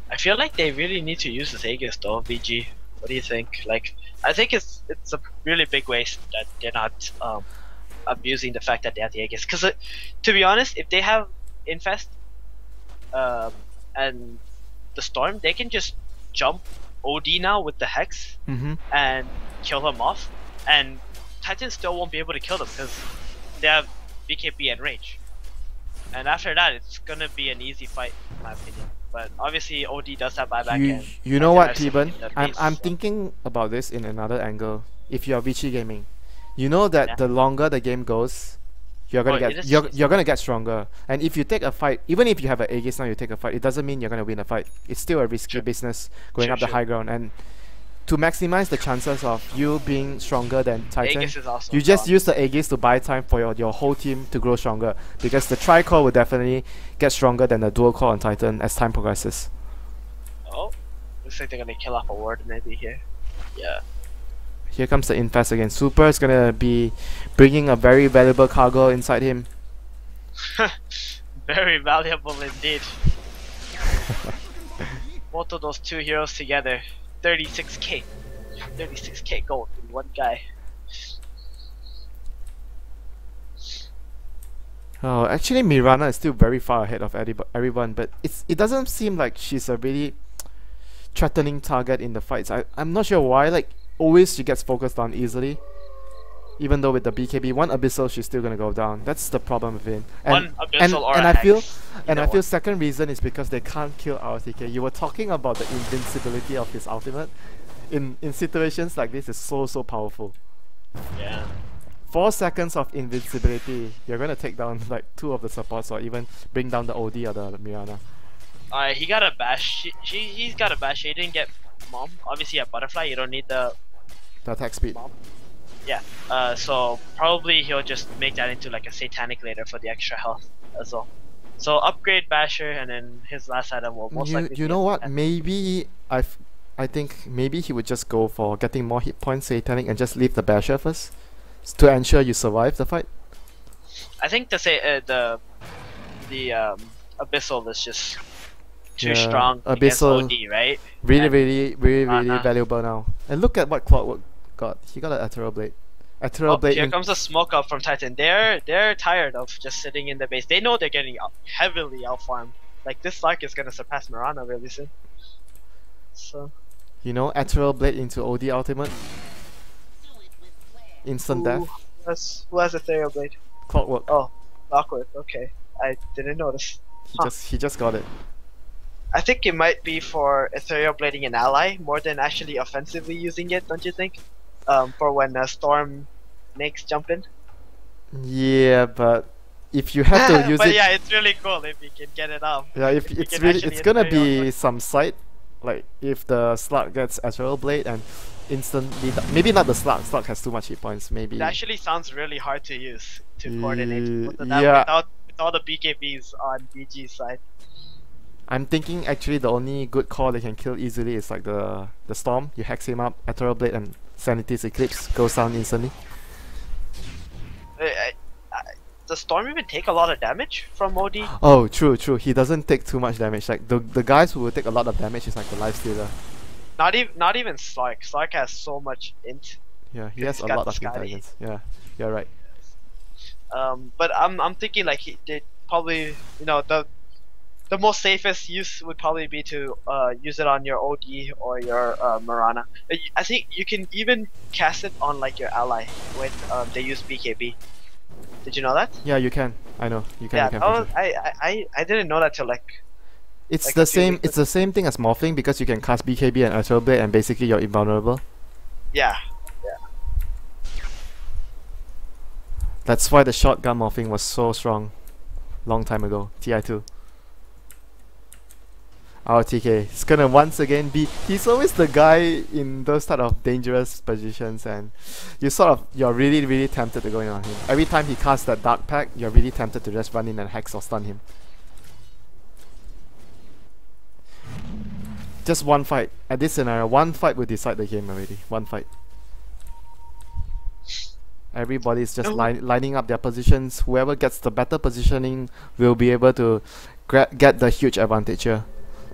I feel like they really need to use this Aegis though, VG. What do you think? Like, I think it's a really big waste that they're not abusing the fact that they have the Aegis. Because to be honest, if they have Infest and the Storm, they can just jump OD now with the Hex and kill him off, and Titan still won't be able to kill them because they have BKB and Rage. And after that, it's gonna be an easy fight, in my opinion. But obviously, OD does have buyback. You know what, T-Ban? I'm thinking about this in another angle. If you're Vici gaming, you know that the longer the game goes, you're gonna get stronger. And if you take a fight, even if you have an Aegis now, you take a fight, it doesn't mean you're gonna win a fight. It's still a risky business going up the high ground. And to maximize the chances of you being stronger than Titan, you just use the Aegis to buy time for your whole team to grow stronger, because the tri-core will definitely get stronger than the dual core on Titan as time progresses. Oh, looks like they're gonna kill off a ward maybe here. Yeah. Here comes the Infest again. Super is gonna be bringing a very valuable cargo inside him. Very valuable indeed. Both of those two heroes together, 36k gold in one guy. Oh, actually Mirana is still very far ahead of everyone, but it doesn't seem like she's a really threatening target in the fights. I'm not sure why. Like, always she gets focused on easily. Even though with the BKB, one Abyssal she's still gonna go down. That's the problem with it. And I feel second reason is because they can't kill RTK. You were talking about the invincibility of his ultimate. In situations like this, is so powerful. Yeah. 4 seconds of invincibility, you're gonna take down like 2 of the supports, or even bring down the OD or the Mirana. He got a bash. He's got a bash. He didn't get Mom. Obviously, a Butterfly. You don't need the attack speed. Mom. Yeah. So probably he'll just make that into like a Satanic later for the extra health as well. So upgrade Basher, and then his last item will most likely. You know what? Maybe I think maybe he would just go for getting more hit points Satanic and just leave the Basher first to ensure you survive the fight. I think the Abyssal is just too strong against Abyssal, OD, right? really Uh-huh. valuable now. And look at what Clockwork got. He got an Ethereal Blade. Ethereal Oh, Blade. here comes a smoke up from Titan. They're tired of just sitting in the base. They know they're getting heavily out farmed. Like this Lark is gonna surpass Mirana really soon. So You know, Ethereal Blade into OD ultimate. Instant death. who has Ethereal Blade? Clockwork. Oh, Lockwood. Okay, I didn't notice. He just got it. I think it might be for Ethereal Blading an ally more than actually offensively using it, don't you think? For when Storm makes jump in. Yeah, but if you have to use but it, yeah, it's really cool if you can get it out. yeah, if you it's can really, actually it's gonna Ethereal be some sight. Like if the Slug gets Ethereal Blade and instantly, maybe not the Slug. Slug has too much hit points. Maybe. It actually sounds really hard to use to coordinate both of that yeah. without with all the BKBs on BG's side. I'm thinking actually the only good core they can kill easily is like the Storm. You hex him up, Ethereal Blade and Sanity's Eclipse goes down instantly. Does Storm even take a lot of damage from OD? Oh, true. He doesn't take too much damage. Like the guys who will take a lot of damage is like the Lifestealer. Not even Slark. Slark has so much int. Yeah, he has a lot of intelligence. Yeah, you're right. But I'm thinking like they probably, you know, the most safest use would probably be to use it on your OD or your Mirana. I think you can even cast it on like your ally when they use BKB. Did you know that? Yeah, you can. I know. You can. Yeah, you can oh, for sure. I didn't know that till like. It's like the a few same. weeks It's the same thing as morphing because you can cast BKB and Ethereal Blade and basically you're invulnerable. Yeah. That's why the shotgun morphing was so strong, long time ago. TI2. Our TK. It's gonna once again be. He's always the guy in those type of dangerous positions, and you're really tempted to go in on him. Every time he casts that Dark Pack, you're really tempted to just run in and hex or stun him. Just one fight. At this scenario, one fight will decide the game already. One fight. Everybody's just lining up their positions. Whoever gets the better positioning will be able to get the huge advantage here.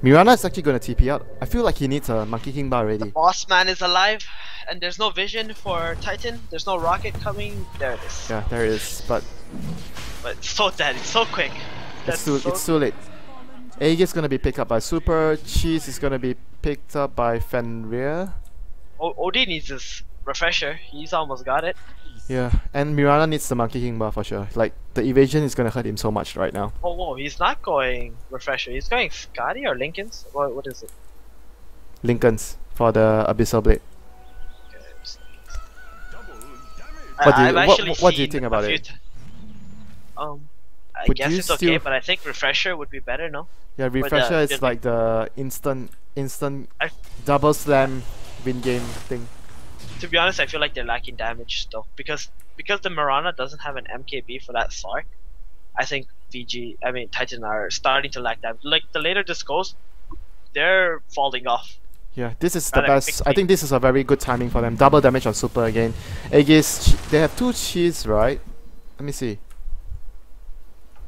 Mirana is actually going to TP out. I feel like he needs a Monkey King bar already. The boss man is alive, and there's no vision for Titan. There's no rocket coming. There it is. Yeah, there it is. But it's so dead. It's so quick. It's too late. Egg is going to be picked up by Super. Cheese is going to be picked up by Fenrir. OD needs this refresher. He's almost got it. Yeah, and Mirana needs the Monkey King bar for sure. Like, the evasion is gonna hurt him so much right now. Oh, whoa, he's not going refresher. He's going Scotty or Lincoln's? What is it? Lincoln's for the Abyssal Blade. Okay, what do you think about it? I guess it's okay, but I think refresher would be better, no? Yeah, refresher is like the instant double slam win game thing. To be honest, I feel like they're lacking damage still because the Mirana doesn't have an MKB for that Slark. I think Titan are starting to lack damage. Like the later this goes, they're falling off. Yeah, this is the best. I think this is a very good timing for them. Double damage on Super again. Aegis, they have 2 cheese, right? Let me see.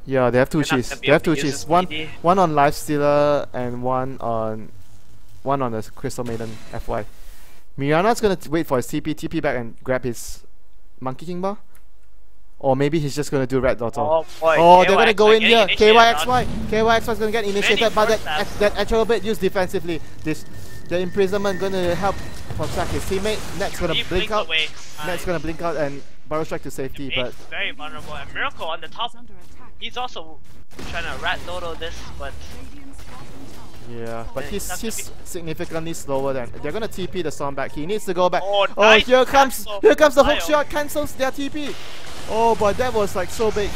Yeah, they have 2 cheese. They have 2 cheese. One on Lifestealer and one on the Crystal Maiden FY. Mirana's gonna wait for his TP back and grab his Monkey King bar? Or maybe he's just gonna do Red Dot. Oh boy, they're gonna go in here. ky.xy. ky.xy is gonna get initiated, but that actual bit used defensively. The imprisonment gonna help protect his teammate. Net's gonna blink out. Net's gonna blink out and Burrow Strike to safety, but very vulnerable. And Miracle on the top. He's also trying to rat dodo this, but yeah, but he's significantly slower than. They're gonna TP the Storm back. He needs to go back. Oh, nice. Here comes the hook shot, cancels their TP. Oh, but that was like so big.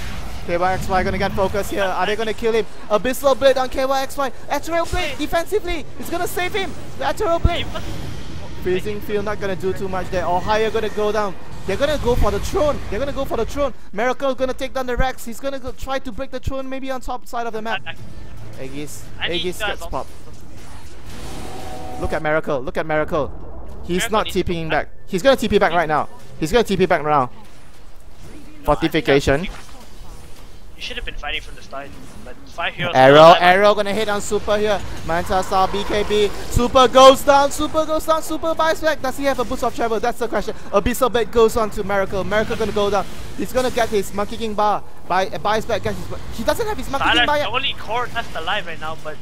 ky.xy gonna get focused here. Are they gonna kill him? Abyssal Blade on ky.xy. Ethereal Blade defensively. It's gonna save him. The Ethereal Blade. Freezing Field not gonna do too much there. Or Higher gonna go down. They're gonna go for the throne. Miracle gonna take down the Rex. He's gonna try to break the throne maybe on top side of the map. Aegis gets popped. Look at Miracle. He's not TPing back. He's gonna TP back right now. Fortification. should have been fighting from the start. But 5 heroes. Arrow gonna hit on Super here. Manta saw BKB. Super goes down. Super buys back. Does he have a boost of travel? That's the question. Abyssal Blade goes on to Miracle. Miracle gonna go down. He's gonna get his Monkey King bar. Buys back. He doesn't have his Monkey King bar yet. The only core that's alive right now, but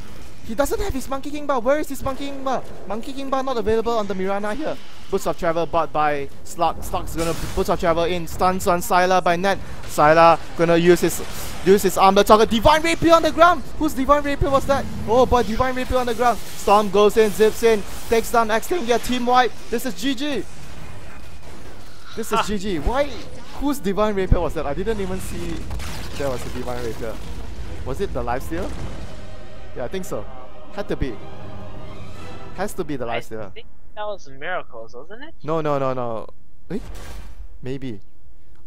he doesn't have his Monkey King bar. Where is his Monkey King bar? Monkey King bar not available on the Mirana here. Boost of travel bought by Slug. Slug's gonna boost of travel in. Stuns on Sylar by Net. Sylar gonna use his armor target. Divine Rapier on the ground. Whose Divine Rapier was that? Oh boy, Divine Rapier on the ground. Storm goes in, zips in, takes down X-King. Yeah, team wipe. This is GG. This is GG. Why? Whose Divine Rapier was that? I didn't even see there was a Divine Rapier. Was it the lifesteal? Yeah, I think so. Had to be. Has to be the lifesteal. I think that was Miracles, wasn't it? No. Wait, maybe.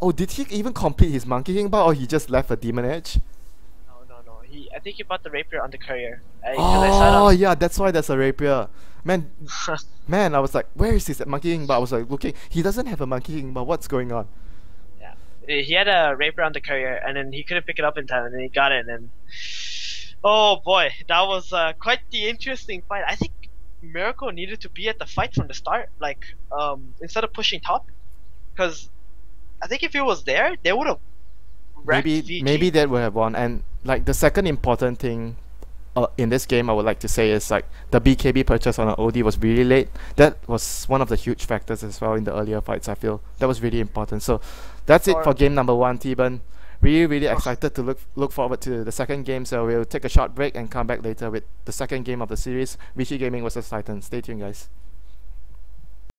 Oh, did he even complete his Monkey King bar, or he just left a Demon Edge? No. I think he bought the Rapier on the courier. Oh yeah, that's why there's a Rapier. Man, I was like, where is his Monkey King bar? I was like looking. He doesn't have a Monkey King bar. What's going on? Yeah, he had a Rapier on the courier, and then he couldn't pick it up in time, and then he got it, and then. Oh boy, that was quite the interesting fight. I think Miracle needed to be at the fight from the start, like instead of pushing top, because I think if he was there, they would have wrecked Vici. Maybe that would have won. And like the second important thing in this game, I would like to say is like the BKB purchase on an OD was really late. That was one of the huge factors as well in the earlier fights. I feel that was really important. So that's it for game number 1, T-Burn. Really excited to look forward to the second game, so we'll take a short break and come back later with the second game of the series, Vici Gaming vs Titan. Stay tuned, guys.